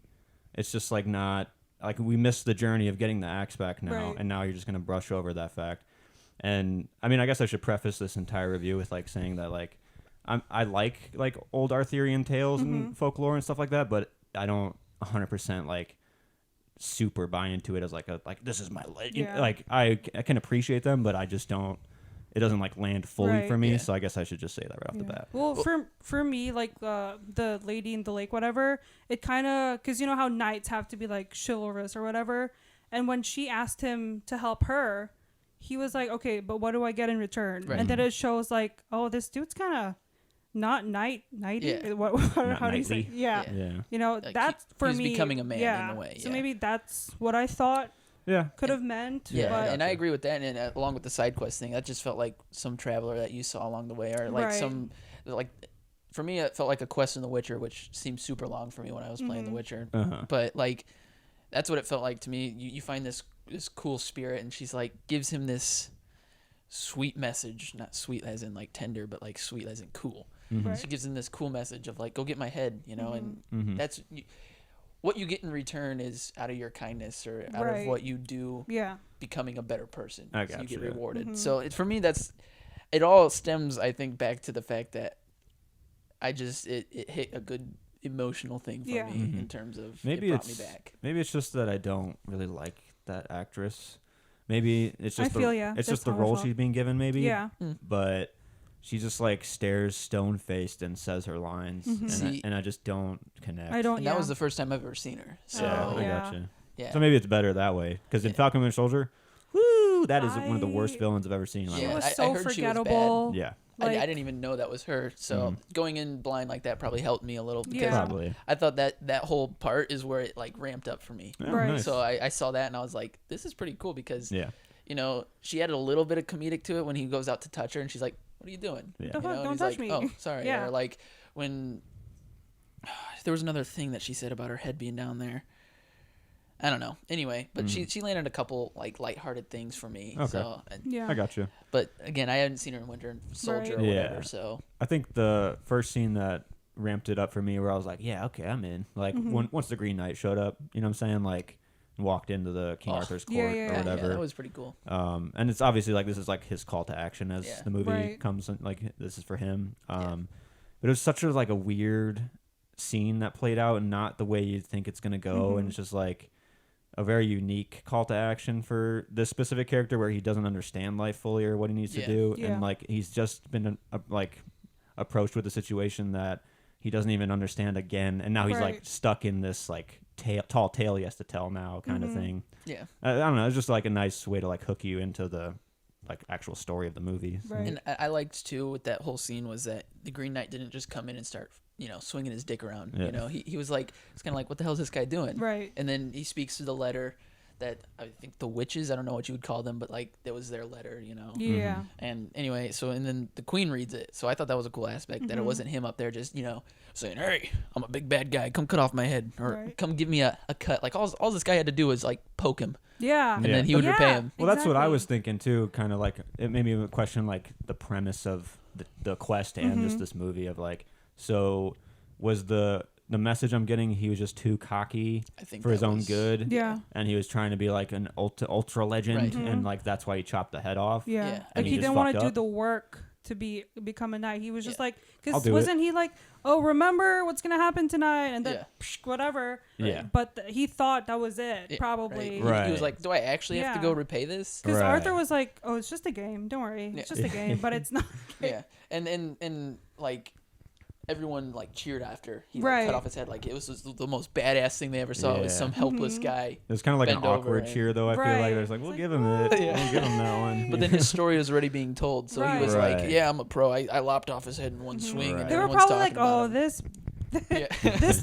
it's just like not like we missed the journey of getting the axe back now, Right. and now you're just gonna brush over that fact. And I mean, I guess I should preface this entire review with like saying that like I like old Arthurian tales and folklore and stuff like that, but I don't 100% like super buy into it as like this is my legend. Yeah. Like I can appreciate them, but I just don't. It doesn't like land fully Right. for me, Yeah. so I guess I should just say that right off the bat. Well, for me, like the lady in the lake, whatever, it kind of, because you know how knights have to be like chivalrous or whatever, and when she asked him to help her, he was like, okay, but what do I get in return? Right. And then it shows like, oh, this dude's kind of not nighty. Yeah. How do you say? Yeah. You know, like that's for he's me. becoming a man in a way. So maybe that's what I thought. Could have meant. Yeah, but and I agree with that. And along with the side quest thing, that just felt like some traveler that you saw along the way, or like some like. For me, it felt like a quest in The Witcher, which seemed super long for me when I was playing The Witcher. But like, that's what it felt like to me. You find this cool spirit, and she's like gives him this sweet message, not sweet as in like tender, but like sweet as in cool. Right. She gives him this cool message of like, go get my head, you know, and that's what you get in return is out of your kindness or out of what you do, becoming a better person. I so got you get you. rewarded. So for me, it all stems, I think, back to the fact that it hit a good emotional thing for me in terms of maybe it brought me back. Maybe it's just that I don't really like that actress. Maybe it's just it's just the role she's being given. Maybe but she just like stares stone faced and says her lines, and I just don't connect. I don't. And that was the first time I've ever seen her. So I gotcha. Yeah. So maybe it's better that way because in Falcon and Winter Soldier, that is one of the worst villains I've ever seen. She was so forgettable. Yeah. Like, I didn't even know that was her. So going in blind like that probably helped me a little because I thought that whole part is where it like ramped up for me. Oh, nice. So I saw that and I was like, this is pretty cool because you know, she added a little bit of comedic to it when he goes out to touch her and she's like, what are you doing? Yeah. You know? Don't touch me. Oh, sorry. Or like when there was another thing that she said about her head being down there. I don't know. Anyway, but she landed a couple like lighthearted things for me. Okay. So I got you. But again, I hadn't seen her in Winter Soldier or whatever. So I think the first scene that ramped it up for me, where I was like, yeah, okay, I'm in. Like once the Green Knight showed up, you know what I'm saying? Like walked into the King Arthur's court or whatever. Yeah, that was pretty cool. And it's obviously like this is like his call to action as the movie comes. Like this is for him. But it was such a weird scene that played out, and not the way you think it's gonna go, and it's just like a very unique call to action for this specific character where he doesn't understand life fully or what he needs to do. And like he's just been approached with a situation that he doesn't even understand again, and now he's like stuck in this like tall tale he has to tell now kind of thing. I don't know, it's just like a nice way to like hook you into the like actual story of the movie. And I liked too with that whole scene was that the Green Knight didn't just come in and start swinging his dick around. You know, he was like, it's kind of like, what the hell is this guy doing? Right. And then he speaks to the letter that I think the witches, I don't know what you would call them, but like that was their letter, you know. Yeah. And anyway, and then the Queen reads it. So I thought that was a cool aspect that it wasn't him up there just saying, hey, I'm a big bad guy, come cut off my head, or come give me a cut. Like all this guy had to do was like poke him. Yeah. And then he would repay him. Well, that's what I was thinking too. Kind of like it made me question like the premise of the quest and just this movie of like, so was the message I'm getting he was just too cocky for his own good, and he was trying to be like an ultra legend, and like that's why he chopped the head off. Like he didn't want to do the work to become a knight. He was just like, because wasn't he like, oh, remember what's gonna happen tonight, and then whatever. But he thought that was it, probably. He was like, do I actually have to go repay this? Because Arthur was like, oh, it's just a game, don't worry, it's just a game, but it's not a game. And like everyone like cheered after he cut off his head. Like it was the most badass thing they ever saw. It was some helpless guy. It was kind of like an awkward cheer, though. I feel like there's like, we'll give him it. We'll give him that one. But then his story was already being told, so he was like, yeah, I'm a pro. I lopped off his head in one swing. And they were probably like, oh, this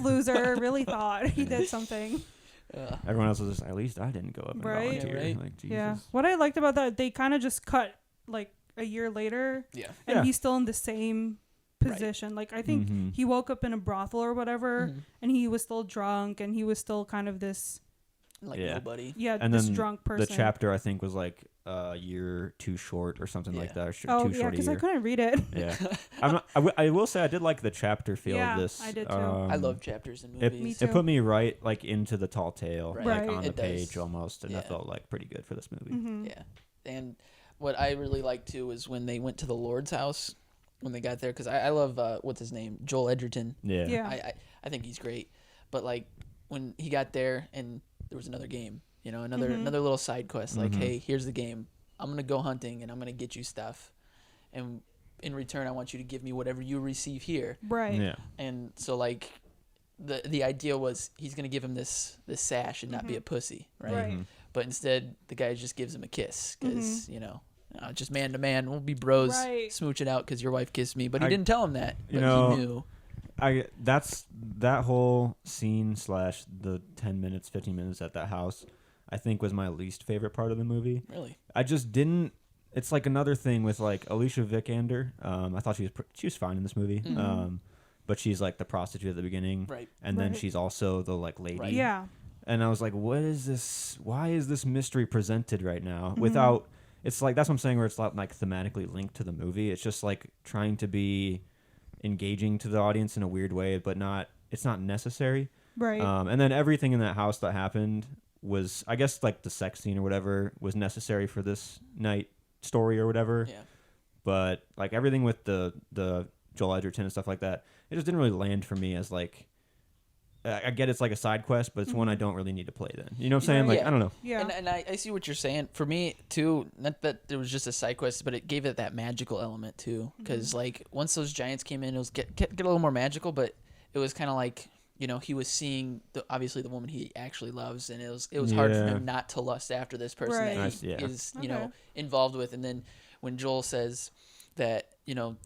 loser really thought he did something. Everyone else was just, at least I didn't go up and volunteer. Like, Jesus. Yeah. What I liked about that, they kind of just cut like a year later. And he's still in the same position. Like I think he woke up in a brothel or whatever, and he was still drunk, and he was still kind of this like nobody. And this then drunk person. The chapter I think was like a year too short or something like that. Or too short because I couldn't read it. I will say I did like the chapter feel of this. I did too. I love chapters in movies. Me too. It put me right like into the tall tale, like on the page does. Almost, and that felt like pretty good for this movie. And what I really liked too was when they went to the Lord's house. When they got there, because I love what's his name, Joel Edgerton. I think he's great. But like when he got there and there was another game, another little side quest. Like, hey, here's the game. I'm gonna go hunting and I'm gonna get you stuff, and in return, I want you to give me whatever you receive here. Right. Yeah. And so like the idea was he's gonna give him this sash and not be a pussy, right? but instead the guy just gives him a kiss because just man to man, we'll be bros, smooching out because your wife kissed me, but he didn't tell him that. But he knew. That's that whole scene / the 10 minutes, 15 minutes at that house, I think was my least favorite part of the movie. Really? I just didn't. It's like another thing with like Alicia Vikander. I thought she was fine in this movie. Mm-hmm. But she's like the prostitute at the beginning, right? And then she's also the like lady, right. Yeah. And I was like, what is this? Why is this mystery presented right now? Without, it's like that's what I'm saying. Where it's not like thematically linked to the movie. It's just like trying to be engaging to the audience in a weird way, but it's not necessary. Right. And then everything in that house that happened was, I guess, like the sex scene or whatever was necessary for this night story or whatever. Yeah. But like everything with the Joel Edgerton and stuff like that, it just didn't really land for me as like, I get it's like a side quest, but it's one I don't really need to play then. You know what I'm saying? Like, I don't know. Yeah. And I see what you're saying. For me, too, not that there was just a side quest, but it gave it that magical element, too. Because, like, once those giants came in, it was get a little more magical, but it was kind of like, he was seeing, obviously, the woman he actually loves, and it was hard for him not to lust after this person that he is, involved with. And then when Joel says that,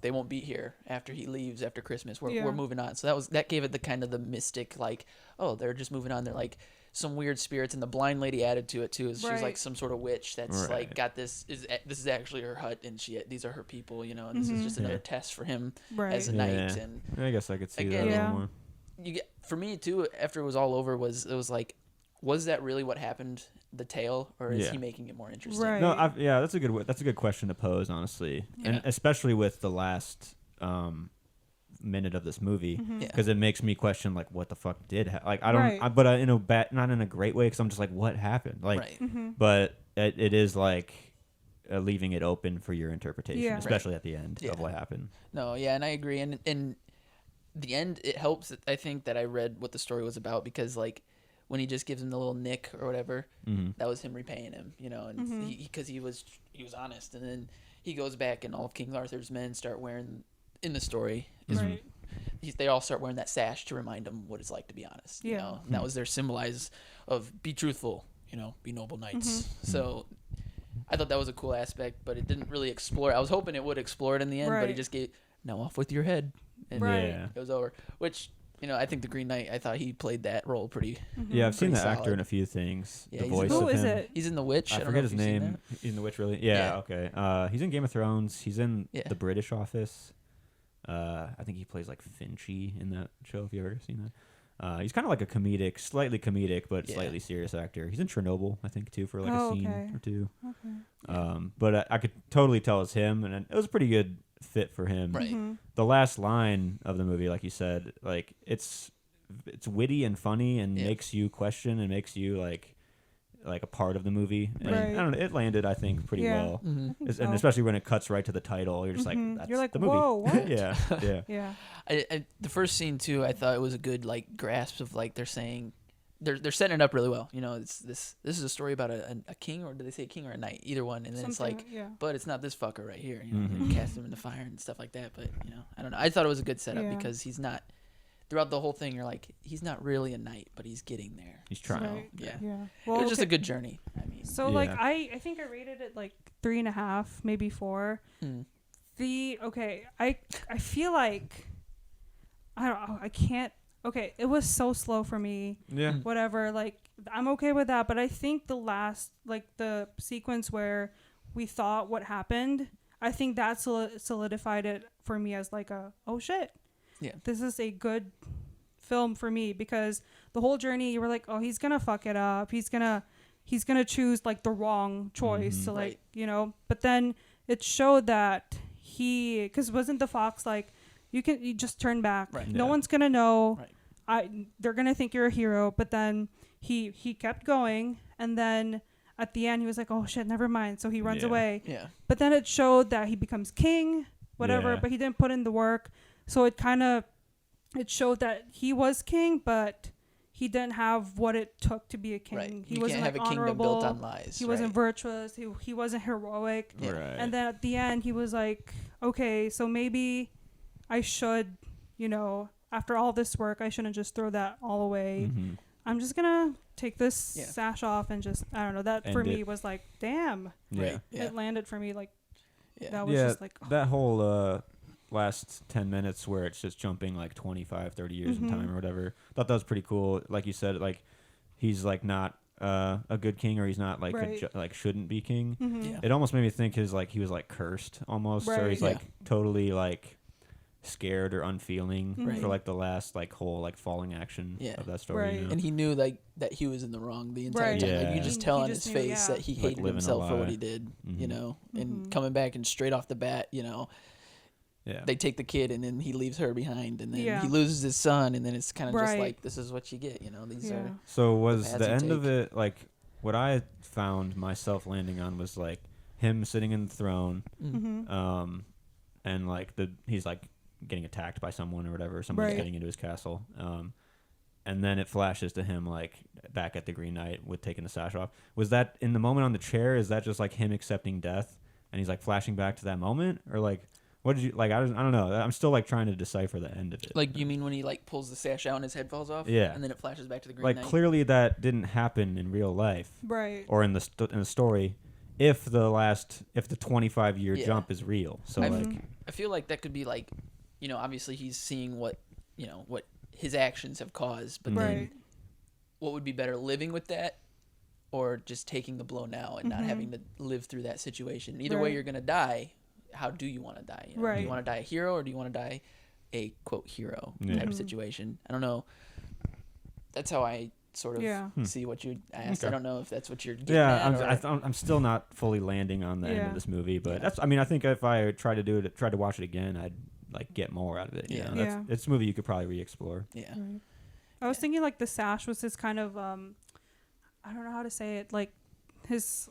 they won't be here after he leaves after Christmas. We're moving on. So that gave it the kind of the mystic, like, oh, they're just moving on. They're like some weird spirits, and the blind lady added to it too. Is she's like some sort of witch that's like got this is actually her hut, and these are her people, and this is just another test for him as a knight. And I guess I could see that a little more. For me too, after it was all over, it was like, was that really what happened? The tale, or is he making it more interesting? Right. No, that's a good question to pose, honestly, and especially with the last minute of this movie, because it makes me question like what the fuck did like I don't, but not in a great way, because I'm just like, what happened, like, but it is like leaving it open for your interpretation, especially at the end of what happened. No, and I agree, and in the end, it helps. I think that I read what the story was about, because like, when he just gives him the little nick or whatever, that was him repaying him, and because he was honest. And then he goes back, and all of King Arthur's men start wearing, in the story, they all start wearing that sash to remind them what it's like to be honest. And that was their symbolize of be truthful, be noble knights. So I thought that was a cool aspect, but it didn't really explore. I was hoping it would explore it in the end, but he just gave, now off with your head, and it was over. Which, I think the Green Knight, I thought he played that role pretty. Yeah, I've seen that solid. actor in a few things. Yeah, the voice who of is him. it? He's in The Witch. I forget his name. He's in The Witch, really? Yeah, okay. He's in Game of Thrones. He's in The British Office. I think he plays like Finchy in that show, if you've ever seen that. He's kind of like a slightly comedic, but slightly serious actor. He's in Chernobyl, I think, too, for like a scene or two. Okay. But I could totally tell it's him, and it was a pretty good fit for him. Right. The last line of the movie, like you said, like it's witty and funny and makes you question and makes you like a part of the movie. And I don't know, it landed, I think, pretty well. And especially when it cuts right to the title, you're just like, that's the movie. Whoa, what? yeah. The first scene too, I thought it was a good like grasp of like, they're saying they're setting it up really well. It's this is a story about a king, or do they say a king or a knight? Either one. And then it's like, but it's not this fucker right here. They cast him in the fire and stuff like that. But I don't know. I thought it was a good setup because he's not. Throughout the whole thing, you're like, he's not really a knight, but he's getting there. He's trying. Well, it was just a good journey. I mean, so like I think I rated it like 3.5, maybe 4. I feel like I don't know. I can't. Okay, it was so slow for me. Yeah. Whatever. Like, I'm okay with that, but I think the last, like the sequence where we thought what happened, I think that solidified it for me as like oh shit. Yeah. This is a good film for me, because the whole journey you were like, oh, he's gonna fuck it up. He's gonna choose like the wrong choice. So like, but then it showed that because wasn't the fox like, you just turn back. Right. No one's gonna know. Right. They're gonna think you're a hero. But then he kept going, and then at the end he was like, oh shit, never mind. So he runs away. Yeah. But then it showed that he becomes king, whatever. But he didn't put in the work. So it showed that he was king, but he didn't have what it took to be a king. Right. He wasn't can't have a kingdom built on lies. He wasn't virtuous. He wasn't heroic. Yeah. Right. And then at the end, he was like, okay, so maybe I should, after all this work, I shouldn't just throw that all away. I'm just gonna take this sash off and just, I don't know, that for me was like, damn. Yeah. It landed for me like, that was just like, that whole last 10 minutes where it's just jumping like 25, 30 years in time or whatever. Thought that was pretty cool. Like you said, like he's like not a good king, or he's not like like shouldn't be king. It almost made me think he was like cursed almost, or he's like totally like scared or unfeeling for like the last like whole like falling action of that story. You know? And he knew like that he was in the wrong the entire time. Like you just tell on his face that he hated himself for what he did, you know, and coming back and straight off the bat, you know. Yeah. They take the kid and then he leaves her behind, and then he loses his son, and then it's kind of just like, this is what you get, you know. These are so was the end of it like what I found myself landing on was like him sitting in the throne, and like he's like getting attacked by someone or whatever, someone's getting into his castle, and then it flashes to him like back at the Green Knight with taking the sash off. Was that in the moment on the chair? Is that just like him accepting death and he's like flashing back to that moment, or like? What did you like? I don't know. I'm still like trying to decipher the end of it. Like, you mean when he like pulls the sash out and his head falls off? Yeah. And then it flashes back to the Green Knight? Knight? Clearly that didn't happen in real life, right? Or in the story, if the 25-year jump is real. So I feel like that could be like, you know, obviously he's seeing what his actions have caused, but then what would be better, living with that, or just taking the blow now and not having to live through that situation? Either way, you're gonna die. How do you want to die? You know? Do you want to die a hero, or do you want to die a quote hero type of situation? I don't know. That's how I sort of see what you asked. Okay. I don't know if that's what you're getting at. I'm still not fully landing on the end of this movie, but that's. I mean, I think if I tried to watch it again, I'd like get more out of it. You know? It's a movie you could probably re-explore. Yeah. Right. I was thinking like the sash was this kind of I don't know how to say it, like his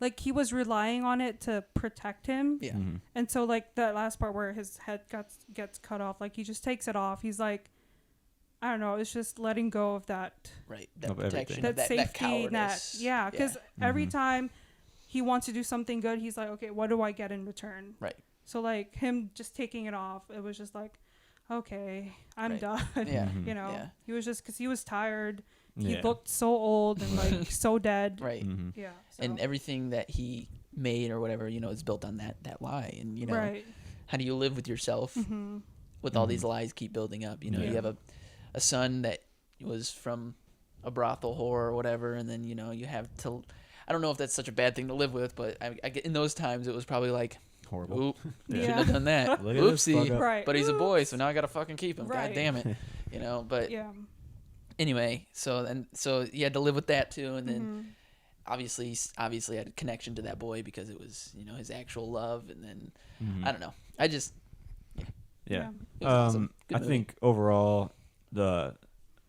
like he was relying on it to protect him. Yeah. And so like that last part where his head gets cut off, like he just takes it off. He's like, I don't know, it's just letting go of that. Right. That protection, that safety net. Yeah. Because every Mm-hmm. time he wants to do something good, he's like, okay, what do I get in return? Right. So like him just taking it off, it was just like, okay, I'm done. Yeah. You know, he was just, because he was tired. He looked so old and like so dead. Right. Yeah. So. And everything that he made or whatever, you know, is built on that lie. And, you know, how do you live with yourself with all these lies keep building up? You know, you have a son that was from a brothel whore or whatever, and then, you know, you have to, I don't know if that's such a bad thing to live with, but I in those times it was probably like, horrible. Oop, shouldn't have done that. Oopsie. Right. But he's a boy, so now I got to fucking keep him. God damn it. You know, but anyway, so you had to live with that too, and then obviously had a connection to that boy because it was, you know, his actual love, and then I don't know. I just awesome. I think overall the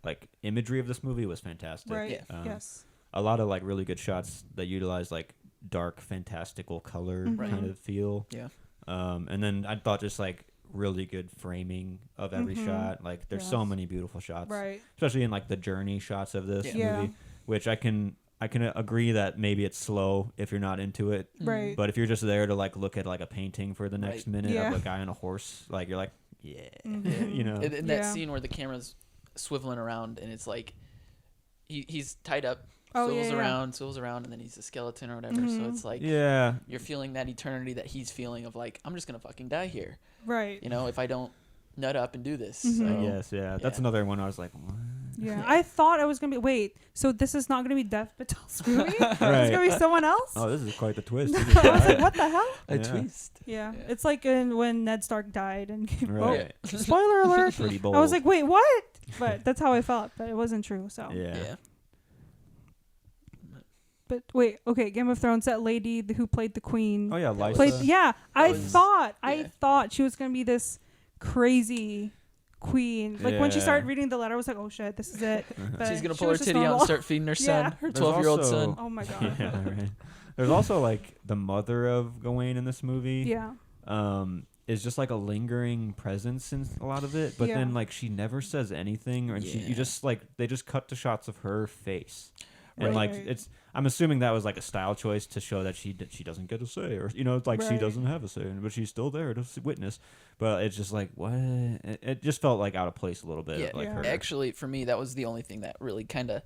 like imagery of this movie was fantastic. Right. Yes. A lot of like really good shots that utilize like dark fantastical color kind of feel. Yeah. And then I thought just like really good framing of every shot. Like there's so many beautiful shots, right? Especially in like the journey shots of this movie, which I can agree that maybe it's slow if you're not into it, right? But if you're just there to like look at like a painting for the next minute of a guy on a horse, like you're like, you know. In that scene where the camera's swiveling around and it's like he's tied up. Swivels around, and then he's a skeleton or whatever. So it's like, you're feeling that eternity that he's feeling of like, I'm just gonna fucking die here, right? You know, if I don't nut up and do this. So, that's another one. I was like, what? Yeah, I thought I was gonna be. Wait, so this is not gonna be Dev Patel's movie? It's gonna be someone else? Oh, this is quite the twist. I was like, what the hell? A twist. Yeah, it's like when Ned Stark died and spoiler alert. Pretty bold. I was like, wait, what? But that's how I felt, but it wasn't true. So yeah. But wait, okay, Game of Thrones, that lady who played the queen. Oh yeah, Lysa. I thought she was gonna be this crazy queen. Like when she started reading the letter, I was like, oh shit, this is it. But she's gonna pull her titty out and start feeding her son, her 12-year-old son. Oh my god. Yeah, right. There's also like the mother of Gawain in this movie. Yeah. Is just like a lingering presence in a lot of it, but then like she never says anything, or you just like they just cut to shots of her face. And like I'm assuming that was like a style choice to show that she doesn't get a say, or it's like she doesn't have a say, but she's still there to witness. But it's just like what it just felt like out of place a little bit. Yeah, like her. Actually, for me, that was the only thing that really kind of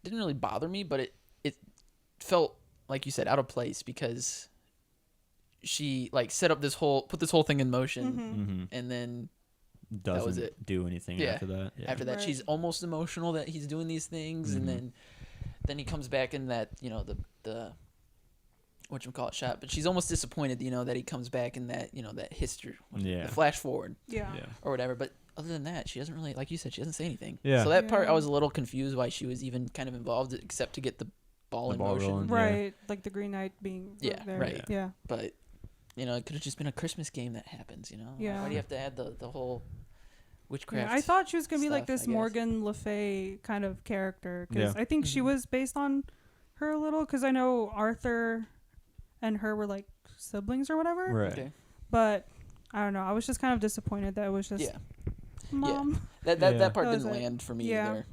didn't really bother me, but it felt like you said out of place because she like put this whole thing in motion, and then doesn't that was it. Do anything after that. Yeah. After that, she's almost emotional that he's doing these things, and then he comes back in that the whatchamacallit shot, but she's almost disappointed that he comes back in that that history, the flash forward, or whatever. But other than that, she doesn't really, like you said, she doesn't say anything. So that part, I was a little confused why she was even kind of involved, except to get the ball in motion, rolling, right? Like the Green Knight being there. Right, yeah. But it could have just been a Christmas game that happens. Why do you have to add the whole witchcraft? I thought she was gonna be stuff, like this Morgan Le Fay kind of character, because I think she was based on her a little, because I know Arthur and her were like siblings or whatever. Right. Okay. But I don't know. I was just kind of disappointed that it was just mom. Yeah. That part didn't land for me either.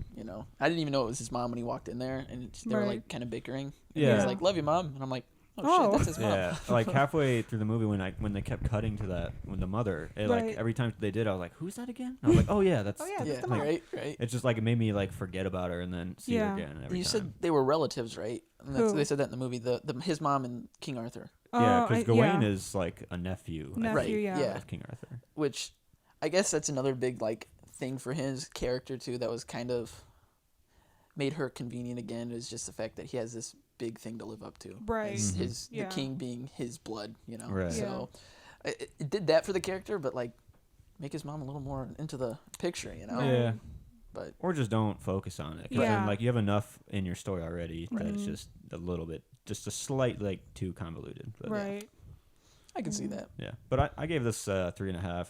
I didn't even know it was his mom when he walked in there, and they were like kind of bickering. And he was like, "Love you, mom," and I'm like, "Oh shit, that's his mom." Yeah. Like halfway through the movie when they kept cutting to that when the mother, like every time they did, I was like, "Who's that again?" I was like, "Oh yeah, that's that's the mom." Right. It's just like it made me like forget about her and then see her again. And you said they were relatives, right? And they said that in the movie. His mom and King Arthur. Yeah, because Gawain is like a nephew right? of King Arthur. Which, I guess that's another big like thing for his character too. That was kind of made her convenient again. Is just the fact that he has this big thing to live up to. Right. The king being his blood. Right. So it did that for the character, but like make his mom a little more into the picture. Yeah. But or just don't focus on it. Then, like you have enough in your story already that it's just a little bit, just a slight like too convoluted. But, right. I can see that. Yeah, but I gave this 3.5.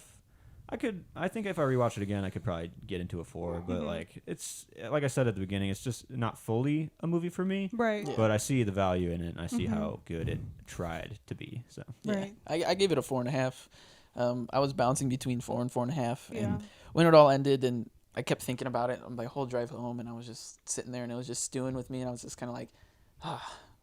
I think if I rewatch it again, I could probably get into a 4. But like it's like I said at the beginning, it's just not fully a movie for me. Right. Yeah. But I see the value in it, and I see how good it tried to be. So right. I gave it a 4.5. I was bouncing between 4 and 4.5, and when it all ended, and I kept thinking about it on my whole drive home, and I was just sitting there, and it was just stewing with me, and I was just kind of like,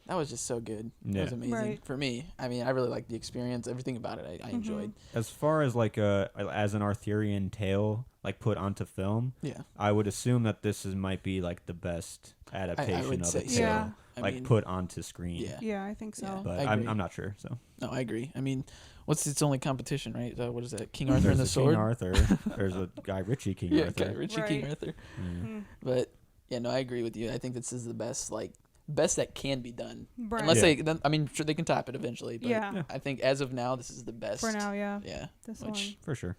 that was just so good. That was amazing for me. I mean, I really liked the experience, everything about it. I enjoyed. As far as like as an Arthurian tale, like put onto film, I would assume that this might be like the best adaptation of it. Yeah. Like put onto screen. Yeah, I think so. But I'm not sure. So no, I agree. I mean, what's its only competition, right? What is that? King Arthur and the Sword. King Arthur. There's a Guy Ritchie King Arthur. Guy Ritchie King Arthur. But I agree with you. I think this is the best that can be done. Right. Unless I mean, sure they can top it eventually. But I think as of now, this is the best. For now, yeah. This one. For sure.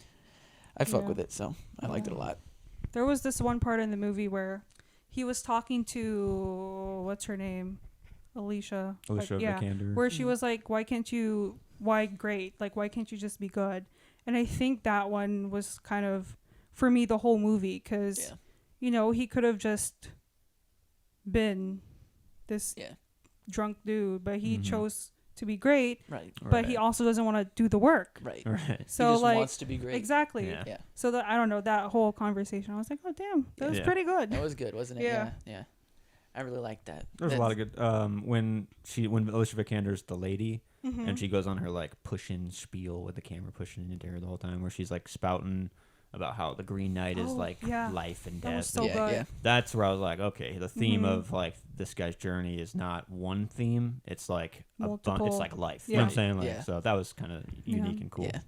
I fuck with it, so I liked it a lot. There was this one part in the movie where he was talking to, what's her name? Alicia Vikander. Where she was like, why can't you just be good? And I think that one was kind of, for me, the whole movie, because, he could have just been this drunk dude, but he chose to be great, but he also doesn't want to do the work. Right. So he just wants to be great. Exactly. Yeah. So that, I don't know, that whole conversation, I was like, oh damn, that was pretty good. That was good, wasn't it? Yeah. I really liked that. There's a lot of good when Alicia Vikander's the lady and she goes on her like pushing spiel with the camera pushing into her the whole time, where she's like spouting about how the Green Knight is like life and death. That was so good. Yeah. That's where I was like, okay, the theme of like this guy's journey is not one theme; it's like it's like life. You know what I'm saying? Like, so that was kind of unique and cool. Yeah.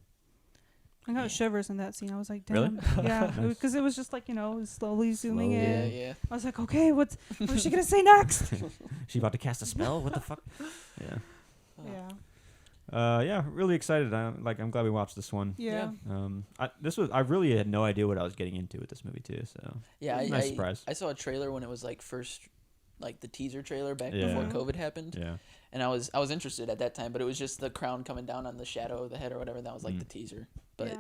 I got shivers in that scene. I was like, damn. Really? Yeah, because it was just like, slowly zooming in. Yeah. I was like, okay, what is she gonna say next? She about to cast a spell? What the fuck? Yeah. Really excited. I'm glad we watched this one. Yeah. I really had no idea what I was getting into with this movie too. So nice surprise. I saw a trailer when it was like first, like the teaser trailer back before COVID happened. Yeah. And I was interested at that time, but it was just the crown coming down on the shadow of the head or whatever. That was like the teaser. But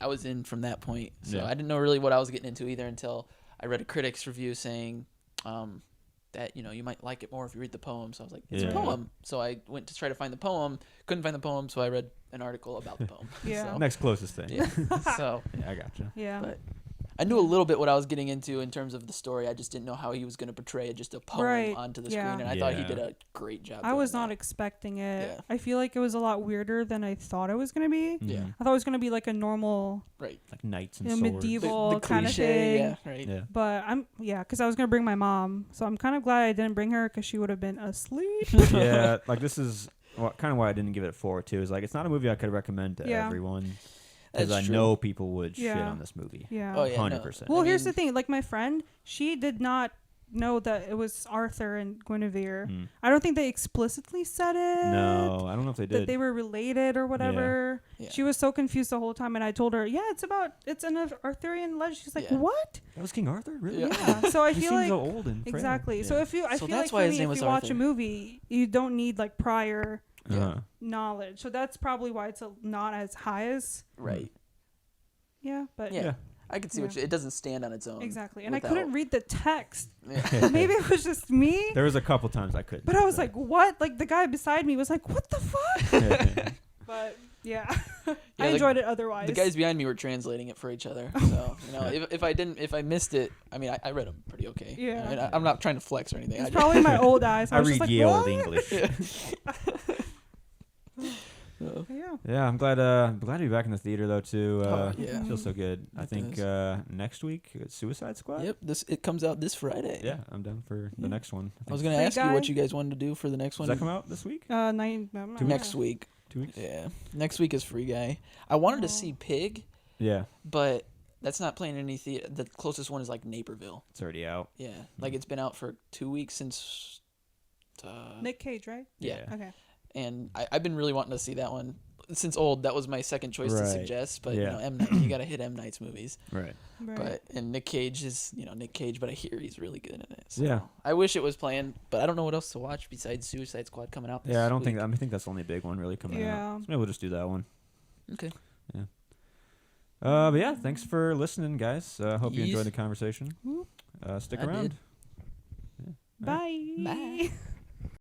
I was in from that point, so I didn't know really what I was getting into either until I read a critic's review saying that you might like it more if you read the poem. So I was like, it's a poem. So I went to try to find the poem, couldn't find the poem, so I read an article about the poem. Yeah. So, next closest thing. So I gotcha. Yeah. But I knew a little bit what I was getting into in terms of the story. I just didn't know how he was going to portray just a poem onto the screen, and I thought he did a great job. I was not expecting it. Yeah. I feel like it was a lot weirder than I thought it was going to be. Yeah. I thought it was going to be like a normal, like knights and swords, medieval the kind cliche, of thing. Yeah. But because I was going to bring my mom, so I'm kind of glad I didn't bring her because she would have been asleep. Yeah, like this is kind of why I didn't give it a 4 too. Is like it's not a movie I could recommend to everyone. Because I know people would shit on this movie. Yeah. Oh, yeah, 100%. Well, here's the thing. Like, my friend, she did not know that it was Arthur and Guinevere. I don't think they explicitly said it. No, I don't know if they did. That they were related or whatever. Yeah. She was so confused the whole time, and I told her, it's an Arthurian legend. She's like, what? That was King Arthur? Really? Yeah. So I feel like... so old and frail. Exactly. Yeah. So I feel like for me, if you watch a movie, you don't need, like, prior knowledge. So that's probably why it's not as high as... Right. Yeah, but... Yeah. I can see it doesn't stand on its own. Exactly. And I couldn't read the text. Yeah. Maybe it was just me. There was a couple times I couldn't. But I was like, what? Like, the guy beside me was like, what the fuck? But, I enjoyed it otherwise. The guys behind me were translating it for each other. So, if I missed it, I mean, I read them pretty okay. Yeah. I mean, I'm not trying to flex or anything. It's probably my old eyes. I read Ye Olde English. Yeah, I'm glad to be back in the theater though too. It feels so good. I think next week it's Suicide Squad. Yep, it comes out this Friday. Yeah, I'm down for the next one. I was gonna ask you what you guys wanted to do for the next one. Does that come out this week? Next week. 2 weeks. Yeah, next week is Free Guy. I wanted to see Pig. Yeah, but that's not playing any theater. The closest one is like Naperville. It's already out. Yeah, like it's been out for 2 weeks since. Nick Cage, right? Yeah. Okay. And I've been really wanting to see that one since Old. That was my second choice to suggest, but M. Night, you gotta hit M. Night's movies. Right. And Nick Cage is Nick Cage, but I hear he's really good in it. So yeah. I wish it was playing, but I don't know what else to watch besides Suicide Squad coming out. I don't think. I think that's the only big one really coming out. So maybe we'll just do that one. Okay. Yeah. But thanks for listening, guys. Hope you enjoyed the conversation. Stick around. Bye. Bye.